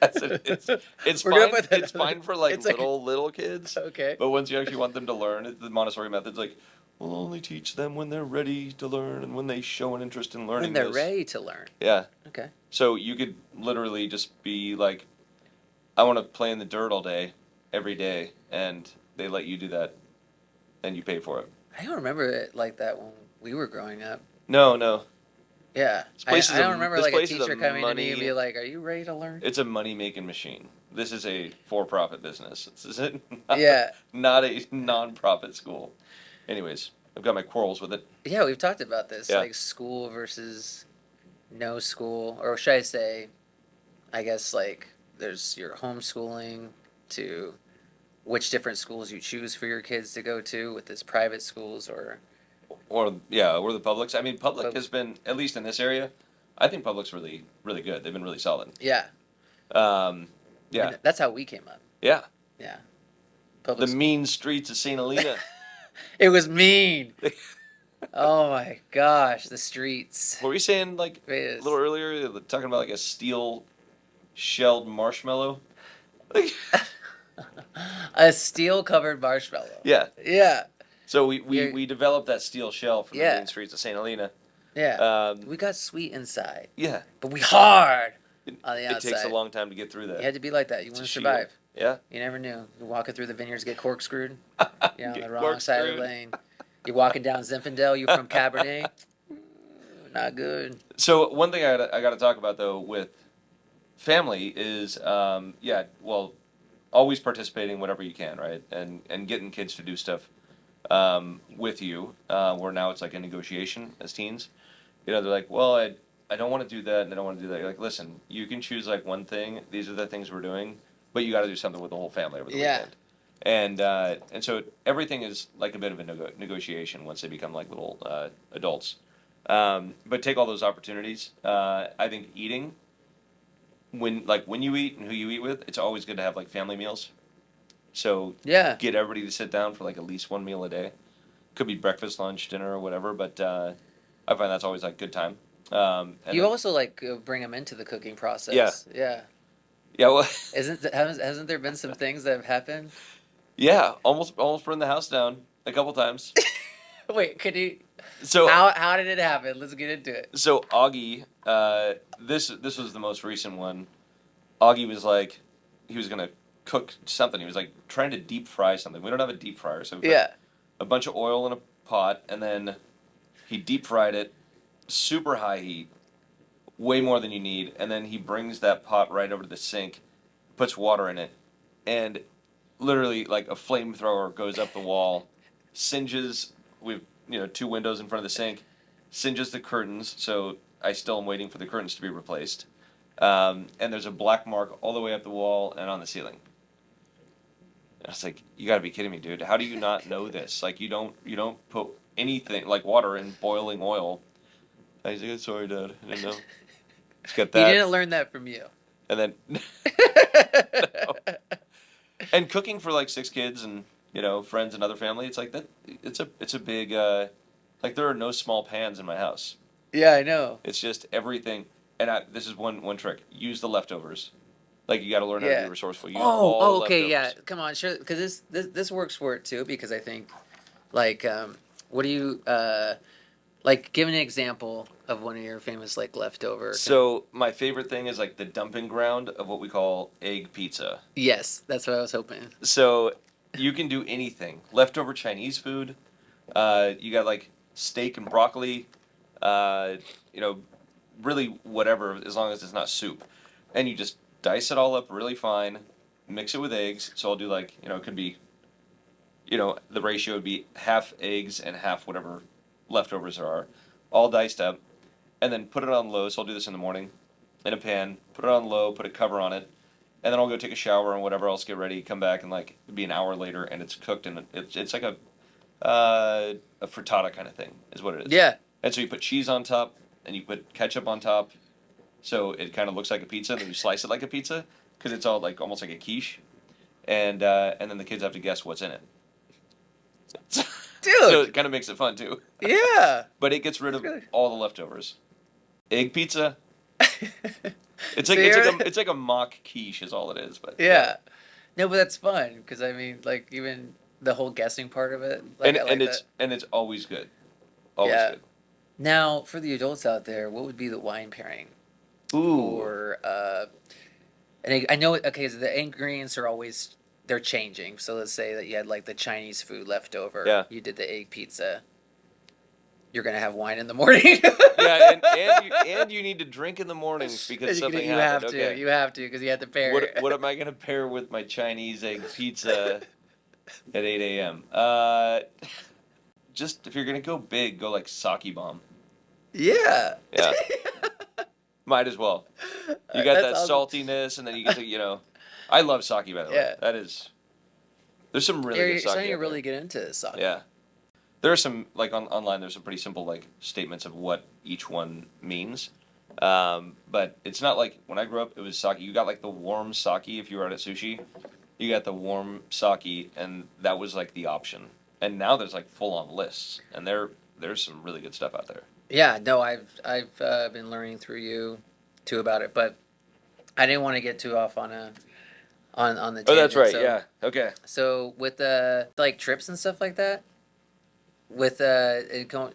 It's We're gonna fine. put It's that. fine for like It's like little kids, okay but once you actually want them to learn, the Montessori method's like, we'll only teach them when they're ready to learn and when they show an interest in when learning they're this. ready to learn. Yeah. Okay. So you could literally just be like, I want to play in the dirt all day, every day, and they let you do that, and you pay for it. I don't remember it like that when we were growing up. No, no. Yeah, I don't remember This like a place is a teacher coming to me and money. be like, "Are you ready to learn?" It's a money making machine. This is a for profit business. This is not, Yeah, not a non profit school. Anyways, I've got my quarrels with it. yeah. We've talked about this, Yeah. like school versus no school, or should I say, I guess like there's your homeschooling to which different schools you choose for your kids to go to with this private schools or Or the Publix. I mean, Public but has been, at least in this area, I think Public's really good. They've been really solid. yeah. Um, I mean yeah, that's how we came up. yeah. Yeah, The public school. mean streets of St. Helena. It was mean. Oh my gosh, the streets. What were you saying, like, It a little is. earlier? Talking about, like, a steel shelled marshmallow? Like, A steel covered marshmallow. yeah. Yeah. So You're- we developed that steel shell from the Yeah. main streets of St. Helena. Yeah. Um, We got sweet inside, yeah. but we hard It, on the it takes a outside. long time to get through You that. had to be like that. You It's want a to shield. survive. Yeah. You never knew. You're walking through the vineyards, get corkscrewed. You're on Get the wrong side of the corkscrewed. lane. You're walking down Zinfandel. You're from Cabernet. Not good. So one thing I got to talk about though with family is well, always participating whenever you can, right? And getting kids to do stuff with you. Where now it's like a negotiation as teens. You know, they're like, well, I don't want to do that, and I don't want to do that. You're like, listen, you can choose like one thing. These are the things we're doing, but you got to do something with the whole family over the Yeah. weekend. And so everything is like a bit of a negotiation once they become like little adults. But take all those opportunities. I think eating when you eat and who you eat with, it's always good to have like family meals. So Yeah. get everybody to sit down for like at least one meal a day. Could be breakfast, lunch, dinner, or whatever. But I find that's always like good time. And You then, also like bring them into the cooking process. Yeah. Yeah. yeah, well, Hasn't there been some things that have happened? yeah, almost burned the house down a couple times. Wait, could you? So How did it happen? Let's get into it. so Augie, this was the most recent one. Augie was like, he was gonna cook something. He was like trying to deep fry something. We don't have a deep fryer, so we put Yeah. a bunch of oil in a pot, and then he deep fried it, super high heat, way more than you need, and then he brings that pot right over to the sink, puts water in it, and literally like a flamethrower goes up the wall, singes. We've two windows in front of the sink, singes the curtains. So I still am waiting for the curtains to be replaced. And there's a black mark all the way up the wall and on the ceiling. And I was like, you got to be kidding me, dude! How do you not know this? Like you don't put anything like water in boiling oil. I was like, sorry, Dad, I didn't know. It's got He that, didn't learn that from you. and then and cooking for like six kids and friends and other family. It's like that. It's a big like there are no small pans in my house. Yeah, I know. It's just everything. And this is one trick. Use the leftovers. Like you got to learn how to Yeah. be resourceful. Use all Oh, the okay, leftovers. yeah. Come on, sure. Because this works for it too. Because I think, like, what do you like? Give an example of one of your famous like leftover. So my favorite thing is like the dumping ground of what we call egg pizza. Yes, that's what I was hoping. So you can do anything. Leftover Chinese food. You got like steak and broccoli. Uh, you know, really whatever, as long as it's not soup. And you just dice it all up really fine, mix it with eggs. So I'll do like, it could be, the ratio would be half eggs and half whatever leftovers there are, all diced up. And then put it on low. So I'll do this in the morning in a pan, put it on low, put a cover on it, and then I'll go take a shower and whatever else, get ready, come back, and like it'd be an hour later, and it's cooked, and it's like a frittata kind of thing is what it is. Yeah. And so you put cheese on top, and you put ketchup on top, so it kind of looks like a pizza. And then you slice it like a pizza because it's all like almost like a quiche, and then the kids have to guess what's in it. So Dude. it kind of makes it fun too. Yeah. But it gets rid That's of good. all the leftovers. Egg pizza. It's So like it's you're- like a it's like a mock quiche is all it is. But yeah. No, but that's fun because I mean, like even the whole guessing part of it, like and I like that. it's always good, always Yeah. good. Now, for the adults out there, what would be the wine pairing Ooh, for? And I know, okay, so the ingredients are always they're changing. So let's say that you had like the Chinese food left over. yeah, You did the egg pizza. You're gonna have wine in the morning. yeah, and you need to drink in the mornings because something You happened. have to. Okay, You have to because you have to pair. what am I gonna pair with my Chinese egg pizza at 8 a.m.? Just if you're gonna go big, go like sake bomb. Yeah. Yeah, might as well. You got That's that awesome. saltiness, and then you get to. I love sake, by the way. Yeah. That is. There's some really Yeah, good you're sake starting to out there. really get into sake. Yeah. There are some like online. There's some pretty simple like statements of what each one means, but it's not like when I grew up. It was sake. You got like the warm sake if you were out at sushi. You got the warm sake, and that was like the option. And now there's like full on lists, and there's some really good stuff out there. Yeah, no, I've been learning through you too about it, but I didn't want to get too off on the Oh, that's tangent. right. So Yeah. Okay. so with the like trips and stuff like that, with you don't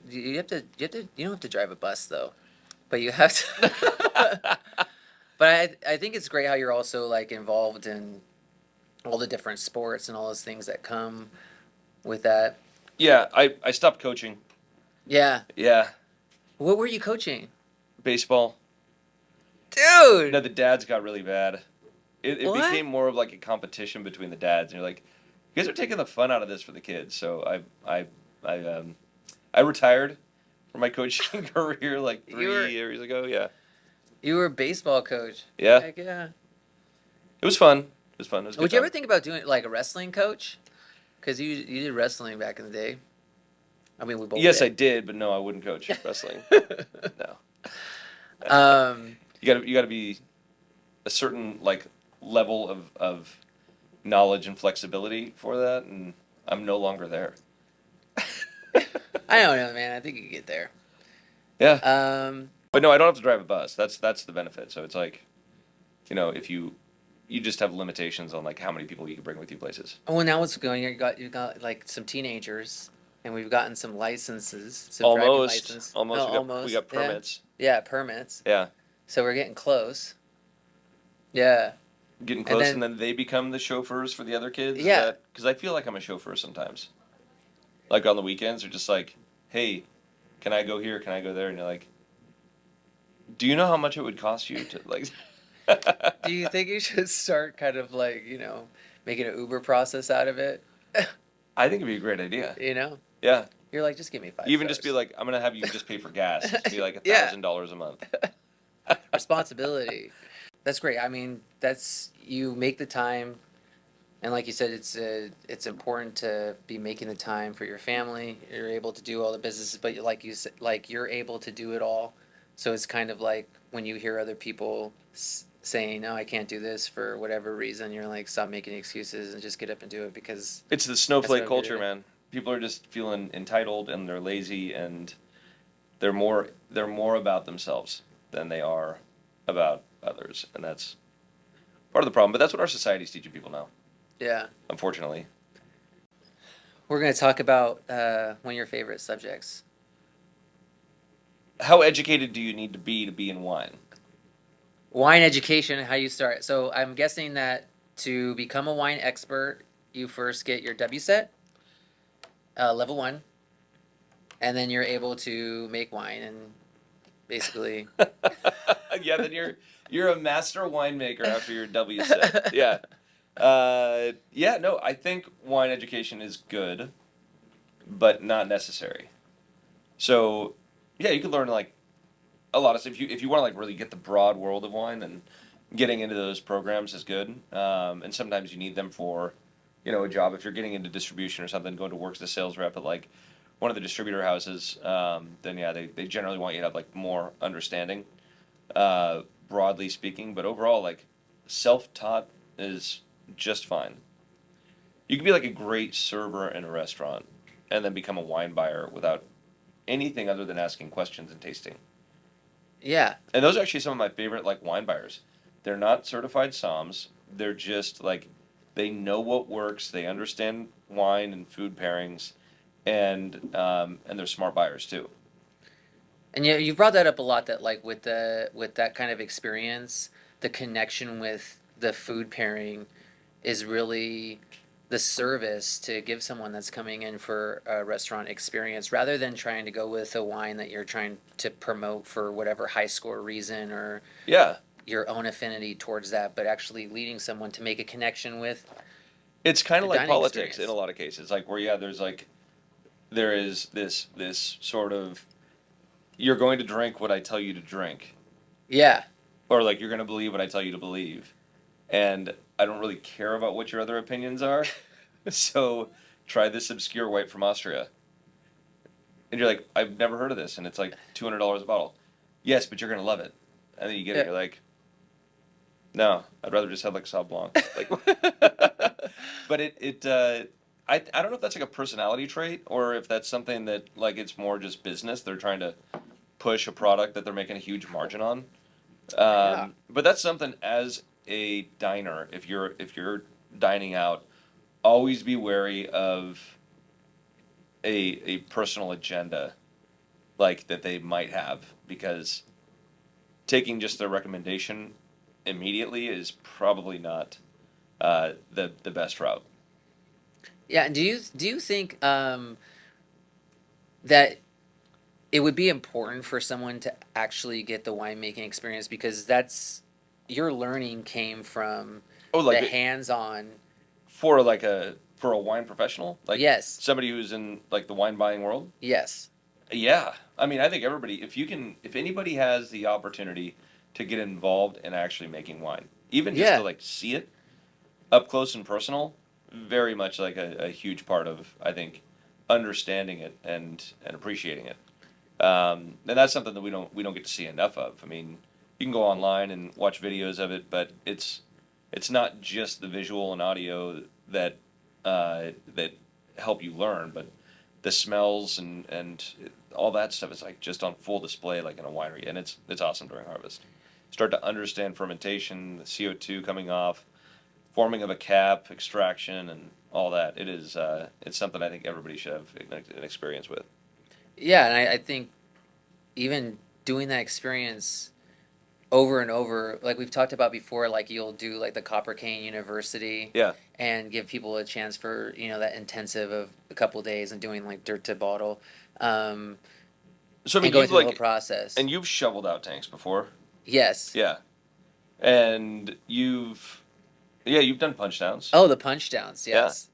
have to drive a bus though, but you have to. But I think it's great how you're also like involved in all the different sports and all those things that come with that. Yeah. I stopped coaching. Yeah. Yeah. What were you coaching? Baseball. Dude. No, the dads got really bad. It What? became more of like a competition between the dads, and you're like, you guys are taking the fun out of this for the kids. So I retired from my coaching career like You were 3 years ago. Yeah, you were a baseball coach. yeah, Heck yeah. it was fun. It was fun. It was a good Would you ever time. think about doing like a wrestling coach? Because you did wrestling back in the day. I mean, we both Yes, I did. did, but no, I wouldn't coach wrestling. No, um, you gotta be a certain like level of knowledge and flexibility for that, and I'm no longer there. I don't know, man. I think you can get there. Yeah, Um, but no, I don't have to drive a bus. That's the benefit. So it's like, if you just have limitations on like how many people you can bring with you places. well, now what's going? You got like some teenagers, and we've gotten some licenses, some driving Almost, license. almost. Oh, We almost. got Yeah. permits. Yeah, permits. Yeah, So we're getting close. Yeah. getting And close, and then then they become the chauffeurs for the other kids. Is yeah. that because I feel like I'm a chauffeur sometimes. Like on the weekends, they're just like, "Hey, can I go here? Can I go there?" And you're like, "Do you know how much it would cost you to like?" Do you think you should start kind of like, making an Uber process out of it? I think it'd be a great idea. You know? Yeah, You're like, just give me five even just be stars. like, "I'm gonna have you just pay for gas. It's be like Yeah. $1,000 a month." Responsibility. That's great. I mean, that's you make the time, and like you said, it's important to be making the time for your family. You're able to do all the businesses, but like you said, like you're able to do it all. So it's kind of like when you hear other people saying, "No, I can't do this for whatever reason." You're like, stop making excuses and just get up and do it because It's the that's snowflake what I'm here to culture, do. man. People are just feeling entitled and they're lazy and they're more about themselves than they are about others, and that's part of the problem. But that's what our society's teaching people now, Yeah. unfortunately. We're gonna talk about one of your favorite subjects. How educated do you need to be in wine? Wine education, how you start. So I'm guessing that to become a wine expert, you first get your W set, level one, and then you're able to make wine and basically. Yeah, then you're a master winemaker after your W set. Yeah. Yeah, no, I think wine education is good, but not necessary. So, yeah, you can learn like a lot of stuff. If you want to like really get the broad world of wine, then getting into those programs is good. And sometimes you need them for, a job. If you're getting into distribution or something, going to work as a sales rep at like one of the distributor houses, then yeah, they generally want you to have like more understanding, broadly speaking. But overall, like self-taught is just fine. You can be like a great server in a restaurant and then become a wine buyer without anything other than asking questions and tasting. Yeah. And those are actually some of my favorite like wine buyers. They're not certified somms. They're just like they know what works. They understand wine and food pairings, and they're smart buyers too. And you brought that up a lot, that like with that kind of experience, the connection with the food pairing is really the service to give someone that's coming in for a restaurant experience, rather than trying to go with a wine that you're trying to promote for whatever high score reason or Yeah, your own affinity towards that, but actually leading someone to make a connection with it's kind the of like dining politics in a experience. lot of cases. Like where yeah, there is this sort of you're going to drink what I tell you to drink, Yeah. or like you're going to believe what I tell you to believe, and I don't really care about what your other opinions are. So try this obscure white from Austria. And you're like, I've never heard of this, and it's like $200 a bottle. Yes, but you're gonna love it. And then you get it, Yeah. you're like, no, I'd rather just have like Sauv Blanc. Like, but I don't know if that's like a personality trait or if that's something that like it's more just business. They're trying to push a product that they're making a huge margin on. Yeah. But that's something as a diner, if you're dining out, always be wary of a personal agenda like that they might have because taking just their recommendation immediately is probably not the best route. Yeah. And do you think that it would be important for someone to actually get the winemaking experience, because that's your learning came from Oh, the like hands-on. for a wine professional, like Yes. somebody who's in like the wine buying world. Yes. Yeah, I mean, I think everybody, if anybody has the opportunity to get involved in actually making wine, even just to Yeah. like see it up close and personal, very much like a huge part of I think understanding it and appreciating it. And that's something that we don't get to see enough of. I mean, you can go online and watch videos of it, but it's not just the visual and audio that help you learn, but the smells and all that stuff is like just on full display, like in a winery, and it's awesome during harvest. Start to understand fermentation, the CO2 coming off, forming of a cap, extraction, and all that. It's something I think everybody should have an experience with. Yeah, and I think even doing that experience over and over, like we've talked about before, like you'll do like the Copper Cane University Yeah. and give people a chance for, that intensive of a couple days and doing like dirt to bottle, um, So I and mean, going through the whole process. you've shoveled out tanks before. Yes. Yeah. And you've done punch downs. Oh, the punch downs. Yeah. Yes.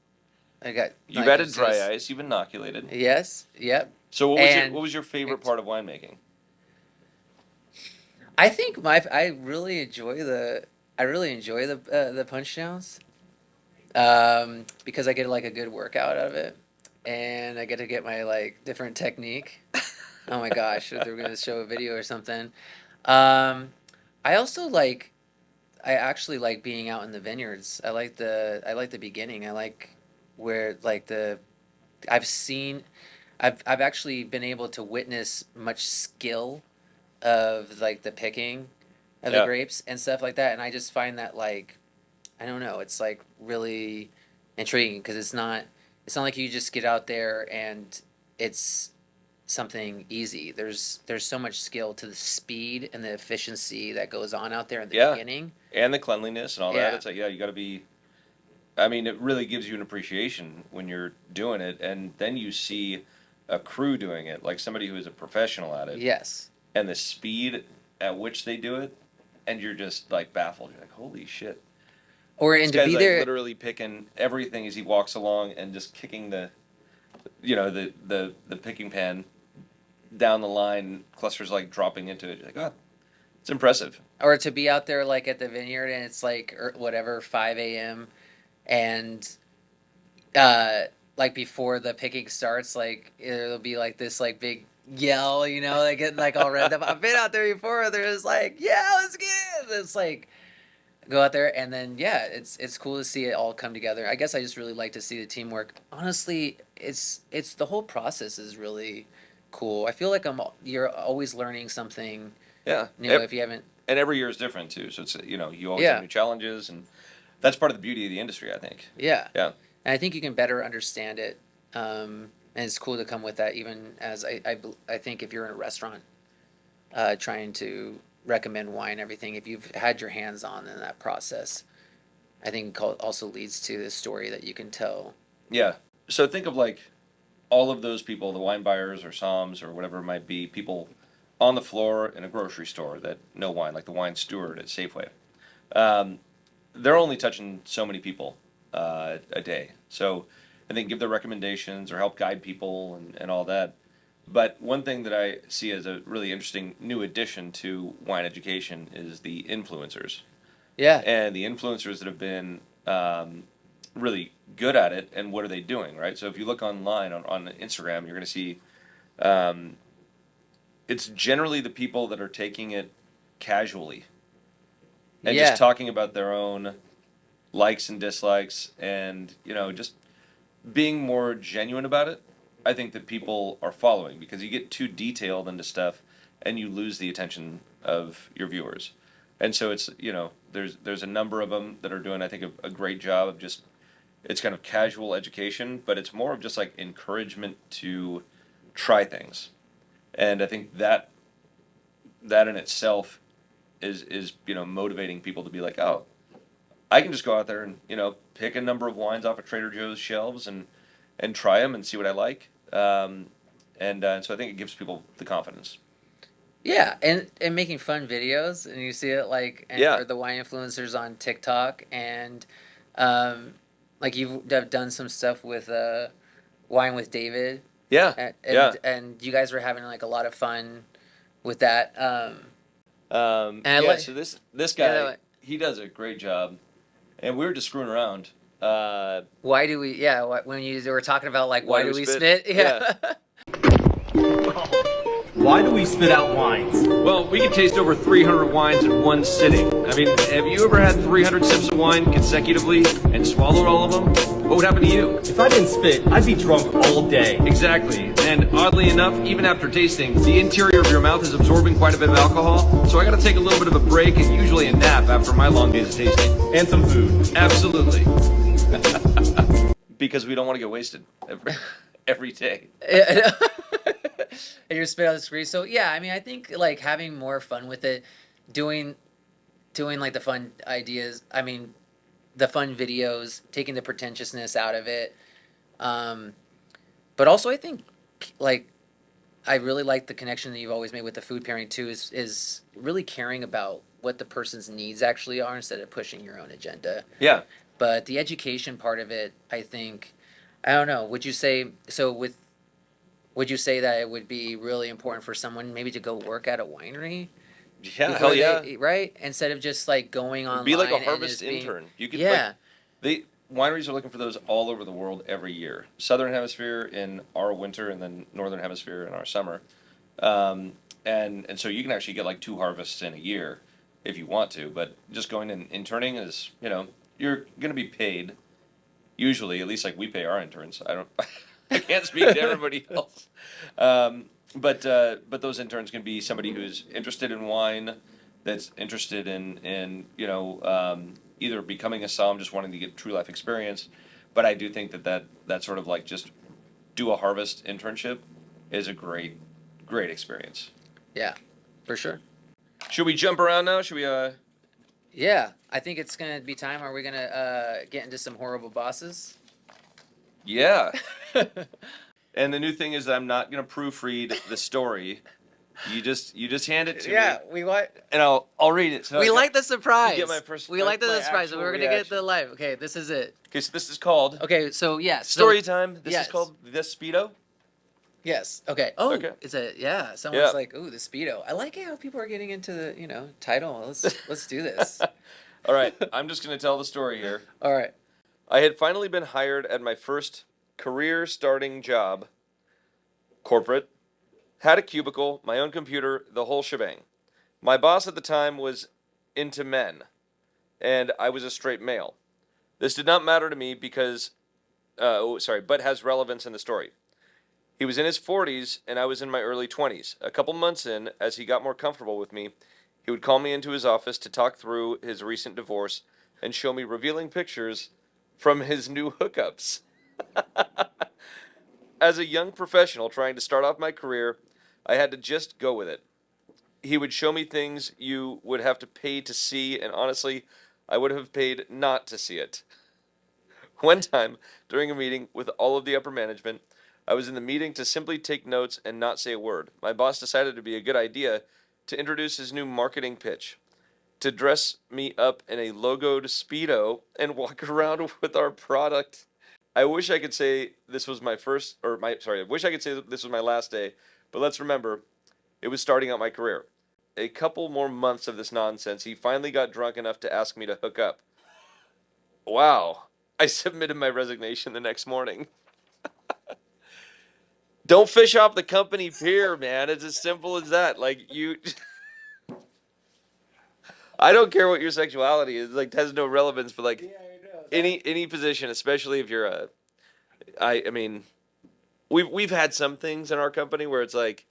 I got You've like added it's dry just ice. You've inoculated. yes. Yep. So what And was your favorite it, part of winemaking? I think I really enjoy the punch downs, because I get like a good workout out of it, and I get to get my like different technique. Oh my gosh, if they were gonna show a video or something. Um, I also like I actually like being out in the vineyards. I like the beginning. I like where like the I've seen I've actually been able to witness much skill of like the picking of the Yeah. grapes and stuff like that, and I just find that like I don't know, it's like really intriguing, because it's not like you just get out there and it's something easy. There's so much skill to the speed and the efficiency that goes on out there in the Yeah. beginning. And the cleanliness and all that. Yeah. It's like, yeah, you got to be. I mean, it really gives you an appreciation when you're doing it, and then you see a crew doing it, like somebody who is a professional at it, Yes. and the speed at which they do it, and you're just like baffled. You're like, holy shit. Or This and to guy's be like there. literally picking everything as he walks along and just kicking the picking pan down the line, clusters like dropping into it. You're like, oh, It's impressive. Or to be out there like at the vineyard and it's like whatever 5 a.m. and uh like before the picking starts, like it'll be like this like big yell, you know, like getting like all revved up. I've been out there before. There's like, yeah, let's get it. It's like go out there and then yeah, it's cool to see it all come together. I guess I just really like to see the teamwork. Honestly, it's the whole process is really cool. I feel like you're always learning something Yeah. new if you haven't. And every year is different too. So it's you always have Yeah, new challenges, and that's part of the beauty of the industry, I think. yeah. Yeah. And I think you can better understand it. And it's cool to come with that, even as I think if you're in a restaurant trying to recommend wine and everything, if you've had your hands on in that process, I think also leads to the story that you can tell. Yeah. So think of like all of those people, the wine buyers or somms or whatever it might be, people on the floor in a grocery store that know wine, like the wine steward at Safeway. Um, they're only touching so many people a day. So, and they can give their recommendations or help guide people and all that. But one thing that I see as a really interesting new addition to wine education is the influencers. Yeah, And the influencers that have been really good at it, and what are they doing, right? So if you look online on Instagram, you're going to see um, it's generally the people that are taking it casually and yeah, just talking about their own likes and dislikes and, just being more genuine about it. I think that people are following because you get too detailed into stuff and you lose the attention of your viewers. And so it's, there's a number of them that are doing, I think, a great job of just, it's kind of casual education, but it's more of just like encouragement to try things. And I think that in itself is motivating people to be like, oh, I can just go out there and pick a number of wines off of Trader Joe's shelves and try them and see what I like. And so I think it gives people the confidence. yeah. And making fun videos, and you see it like Yeah, or the wine influencers on TikTok, and um, like you've done some stuff with Wine with David, yeah, and, yeah. and you guys were having like a lot of fun with that. And I Yeah. like So this yeah. guy, he does a great job, and we were just screwing around. Why do we? Yeah, when you were talking about like Why why do do we we spit? spit? Yeah. Yeah. Why do we spit out wines? Well, we can taste over 300 wines in one sitting. I mean, have you ever had 300 sips of wine consecutively and swallowed all of them? What would happen to you? If I didn't spit, I'd be drunk all day. Exactly. And oddly enough, even after tasting, the interior of your mouth is absorbing quite a bit of alcohol, so I gotta take a little bit of a break and usually a nap after my long days of tasting. And some food. Absolutely. Because we don't want to get wasted every day. And you're spit on the screen. So yeah, I mean, I think like having more fun with it, doing like the fun ideas. I mean, the fun videos, taking the pretentiousness out of it. But also, I think like I really like the connection that you've always made with the food pairing too. Is really caring about what the person's needs actually are instead of pushing your own agenda. Yeah. But the education part of it, I think, I don't know. Would you say so? Would you say that it would be really important for someone maybe to go work at a winery? Yeah. Before Hell yeah. right? Instead of just like going online. Be like a and harvest just being- intern. You could Yeah. the wineries are looking for those all over the world every year. Southern hemisphere in our winter, and then northern hemisphere in our summer. And so you can actually get like 2 harvests in a year if you want to. But just going and interning is you're going to be paid. Usually, at least like we pay our interns. I don't. I can't speak to everybody else. But those interns can be somebody who's interested in wine, that's interested in either becoming a somm, just wanting to get true life experience. But I do think that sort of like just do a harvest internship is a great experience. Yeah, for sure. Should we jump around now? Should we? Yeah, I think it's gonna be time. Are we gonna get into some horrible bosses? Yeah. And the new thing is that I'm not gonna proofread the story. You just hand it to me, we want. and I'll read it. So We like the surprise. get my first- we like the my surprise. actual We're gonna get reaction. the live. Okay, this is it. Okay, so this is called Okay, so yeah, Story Time. This yes. is called The Speedo. Yes. Okay. Oh, Okay. it's a yeah. Someone's Yeah. like, "Ooh, the speedo." I like how people are getting into the title. Let's do this. All right, I'm just going to tell the story here. All right. I had finally been hired at my first career starting job, corporate, had a cubicle, my own computer, the whole shebang. My boss at the time was into men, and I was a straight male. This did not matter to me because, but has relevance in the story. He was in his 40s, and I was in my early 20s. A couple months in, as he got more comfortable with me, he would call me into his office to talk through his recent divorce and show me revealing pictures from his new hookups. As a young professional trying to start off my career, I had to just go with it. He would show me things you would have to pay to see, and honestly, I would have paid not to see it. One time, during a meeting with all of the upper management, I was in the meeting to simply take notes and not say a word. My boss decided it would be a good idea to introduce his new marketing pitch, to dress me up in a logoed Speedo and walk around with our product. I wish I could say this was I wish I could say this was my last day, but let's remember, it was starting out my career. A couple more months of this nonsense, he finally got drunk enough to ask me to hook up. Wow. I submitted my resignation the next morning. Don't fish off the company pier, man. It's as simple as that. Like, I don't care what your sexuality is. Like, it has no relevance. But like, any position, especially if you're I mean, we've had some things in our company where it's like,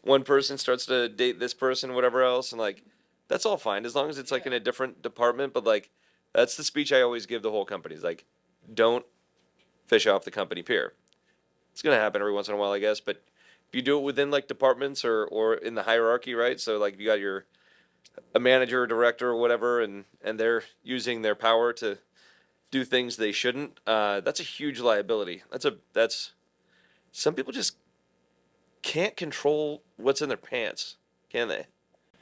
one person starts to date this person, whatever else, and like, that's all fine as long as it's like in a different department. But like, that's the speech I always give the whole company. Is like, don't fish off the company pier. It's gonna happen every once in a while, I guess. But if you do it within like departments or in the hierarchy, right? So like, if you got a manager or director or whatever, and they're using their power to do things they shouldn't. That's a huge liability. That's some people just can't control what's in their pants, can they?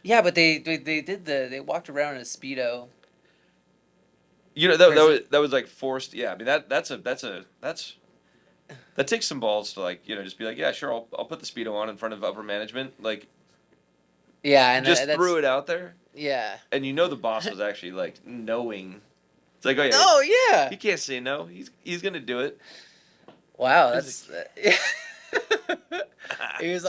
Yeah, but they walked around in a speedo. You know, that was like forced. Yeah, I mean that takes some balls to like, just be like, yeah, sure, I'll put the Speedo on in front of upper management. Like, Yeah, and just that's threw it out there, yeah. and the boss was actually like knowing. It's like, oh yeah, Oh yeah. he can't say no. He's gonna do it. Wow, that's he was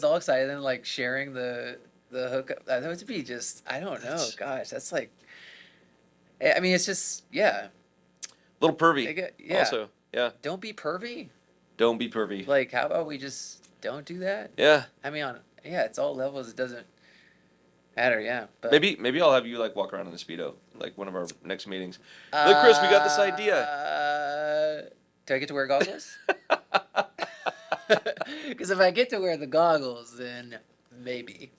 all excited and like sharing the hookup. That would be just I don't know. Gosh, that's like. I mean, it's just A little pervy. Yeah. Also, yeah. Don't be pervy. Don't be pervy. Like, how about we just don't do that? Yeah. I mean, it's all levels. It doesn't matter. Yeah. But Maybe I'll have you like walk around in a Speedo, like one of our next meetings. Look, Chris, we got this idea. Do I get to wear goggles? Because if I get to wear the goggles, then maybe.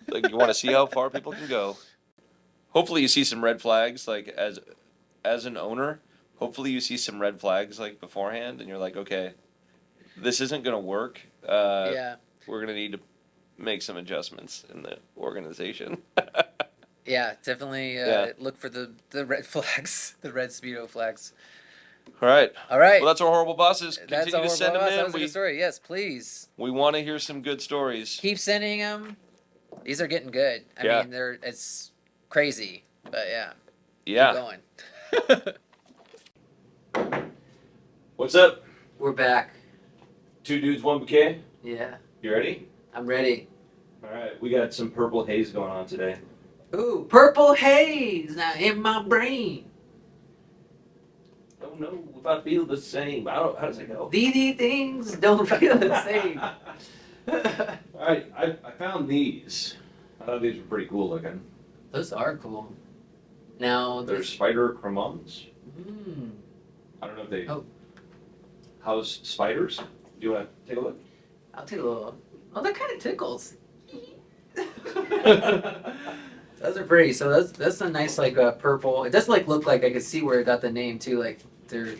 Like, you want to see how far people can go. Hopefully, you see some red flags. Like, as an owner, hopefully you see some red flags like beforehand, and you're like, okay, this isn't gonna work. Yeah. We're gonna need to make some adjustments in the organization. Yeah, definitely Yeah. look for the red flags, the red Speedo flags. All right. All right. Well, that's our horrible bosses. That's Continue a to send horrible them boss. That in. was a good story. Yes, please. We want to hear some good stories. Keep sending them. These are getting good. I Yeah. mean, it's crazy, but yeah. Yeah. Keep going. What's up? We're back. 2 dudes, 1 bouquet. Yeah, You ready? I'm ready. All right. We got some purple haze going on today. Ooh, purple haze now in my brain. Don't know if I feel the same. How does it go? These things don't feel the same. All right. I found these. I thought these were pretty cool looking. Those are cool. Now, They're spider cremons. Mm. I don't know if they Oh. house spiders. Do you want to take a look? I'll take a little. Oh, that kind of tickles. Those are pretty. So that's a nice like purple. It does like look like I could see where it got the name too. Like they're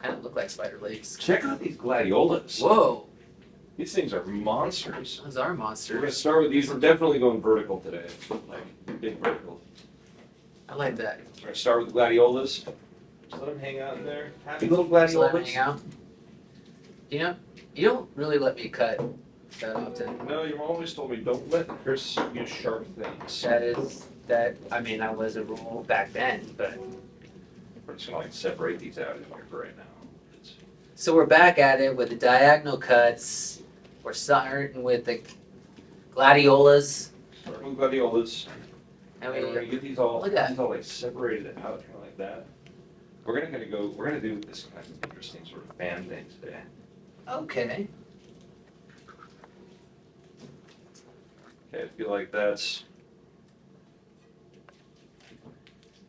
kind of look like spider legs. Check out these gladiolas. Whoa, These things are monsters. those are We're gonna monsters. start with these. We're definitely going vertical today. Like big vertical. I like that. We're gonna start with gladiolas. Just let them hang out in there. Happy little Just let 'em gladiolas. hang out. You know, you don't really let me cut that often. No, you always told me don't let Chris use sharp things. I mean, that was a rule back then, but. We're just gonna like separate these out in here for right now. So we're back at it with the diagonal cuts. We're starting with the gladiolas. Starting with gladiolas. And And we're gonna get these all, Look at that. like separated out kind of like that. We're gonna do this kind of interesting sort of fan thing today. Okay. Okay, I feel like that's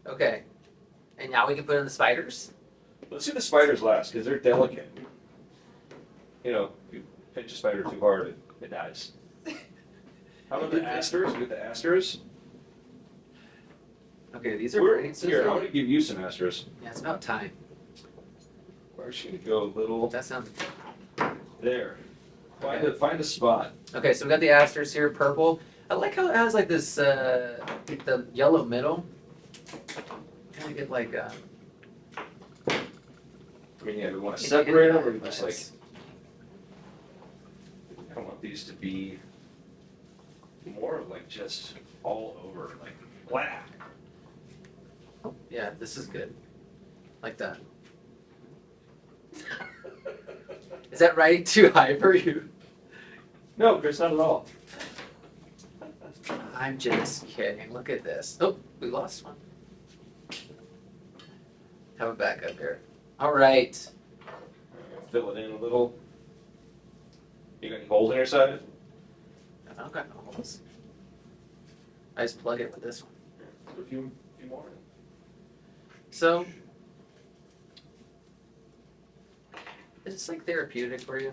Okay. And now we can put in the spiders. let's do the spiders last because they're delicate. You know, if you pinch a spider too hard, it dies. How about the asters? We get the asters. Okay, these are We're, great. here, I'm gonna give you some asters. Yeah, it's about time. We're actually gonna go a little That sounds. there. Find a spot. Okay, so we got the asters here, purple. I like how it has like this, the yellow middle. Kind of get like. I mean, yeah, we want to separate them, or we just like. Let's- I don't want these to be more of like just all over, like black. Yeah, this is good. Like that. Is that writing too high for you? No, Chris, not at all. I'm just kidding. Look at this. Oh, we lost one. Have it back up here. All right. Fill it in a little. You got any holes in your side? I don't got no holes. I just plug it with this one. Put a few more. So, is this like therapeutic for you?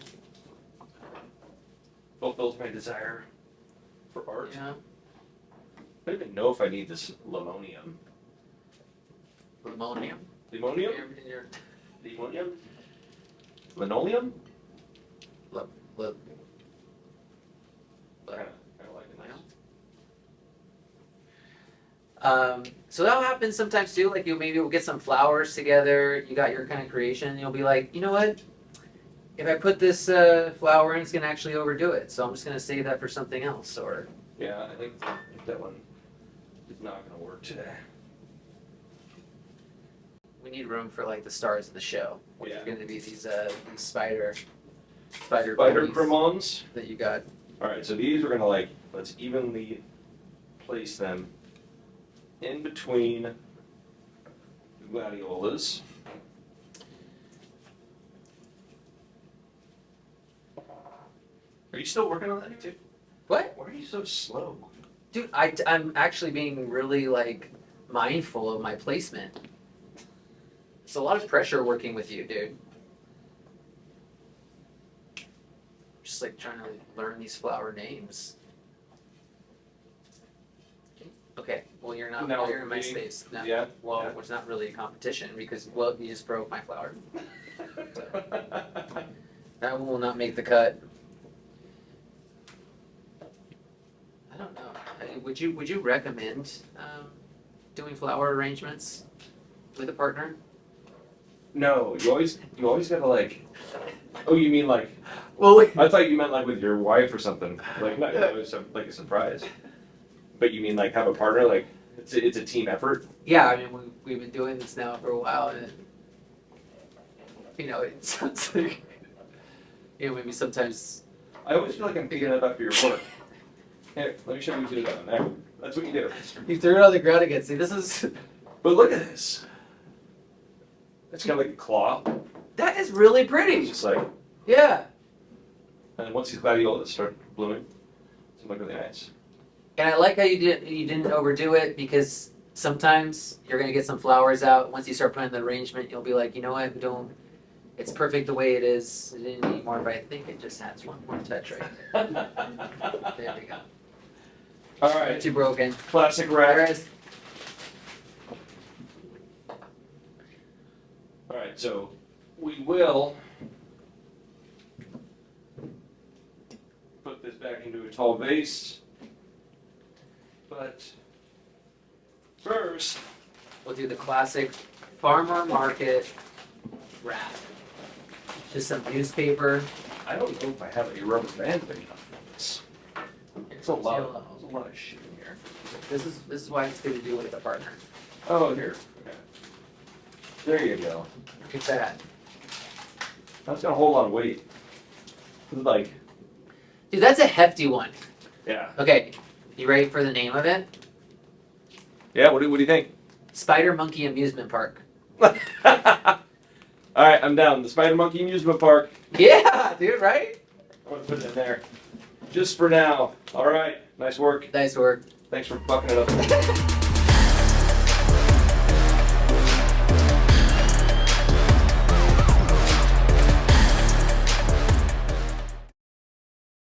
Fulfills my desire for art. Yeah. I don't even know if I need this limonium. Limonium. Limonium? In your- Limonium? Linoleum? Look. Kind of like it. So that'll happen sometimes too. Like you'll get some flowers together. You got your kind of creation. And you'll be like, you know what? If I put this flower in, it's gonna actually overdo it. So I'm just gonna save that for something else. Or Yeah, I think that one is not going to work today. we need room for like the stars of the show, which Yeah. are gonna be these spider Spider buddies cremons. that you got. All right, so these we're going to like, let's evenly place them in between the gladiolas. Are you still working on that too? What? Why are you so slow? Dude, I'm actually being really like mindful of my placement. It's a lot of pressure working with you, dude. Just like trying to learn these flower names. Okay, well you're not. Now You're in my meeting? space. No. Yeah. Well, yeah. it's not really a competition because well you just broke my flower. That one will not make the cut. I don't know. Would you recommend doing flower arrangements with a partner? No, you always gotta like. Oh, you mean like? Well, I thought you meant like with your wife or something. Like not it was like a surprise. But you mean like have a partner? Like it's a team effort. yeah, I mean we've been doing this now for a while, and it sounds like maybe sometimes. I always feel like I'm picking that up for your work. Here, let me show you what you do there. That's what you do. You threw it on the ground again. See, this is But look at this. It's kind of like a claw. that is really It's pretty. just like, Yeah, and then once these gladiolas start blooming, it's look really nice. and I like how you didn't overdo it because sometimes you're gonna get some flowers out. Once you start putting the arrangement, you'll be like, you know what, don't. It's perfect the way it is. It didn't need more, but I think it just has one more touch right there. There we go. All right, Too broken. classic All wrap. right. All right, so we will put this back into a tall vase, but first, We'll do the classic farmer market wrap. Just some newspaper. I don't know if I have any rubber band big enough for this. It's a lot. There's a lot of shit in here. This is why it's good to do with a partner. Oh, here. Okay. There you go. Look at that. That's got a whole lot of weight. This is like, Dude, that's a hefty one. yeah. Okay, you ready for the name of it? Yeah. What do you think? Spider Monkey Amusement Park. All right, I'm down. The Spider Monkey Amusement Park. Yeah, dude, right? I'm gonna put it in there. Just for now. All right. Nice work. Nice work. Thanks for fucking it up.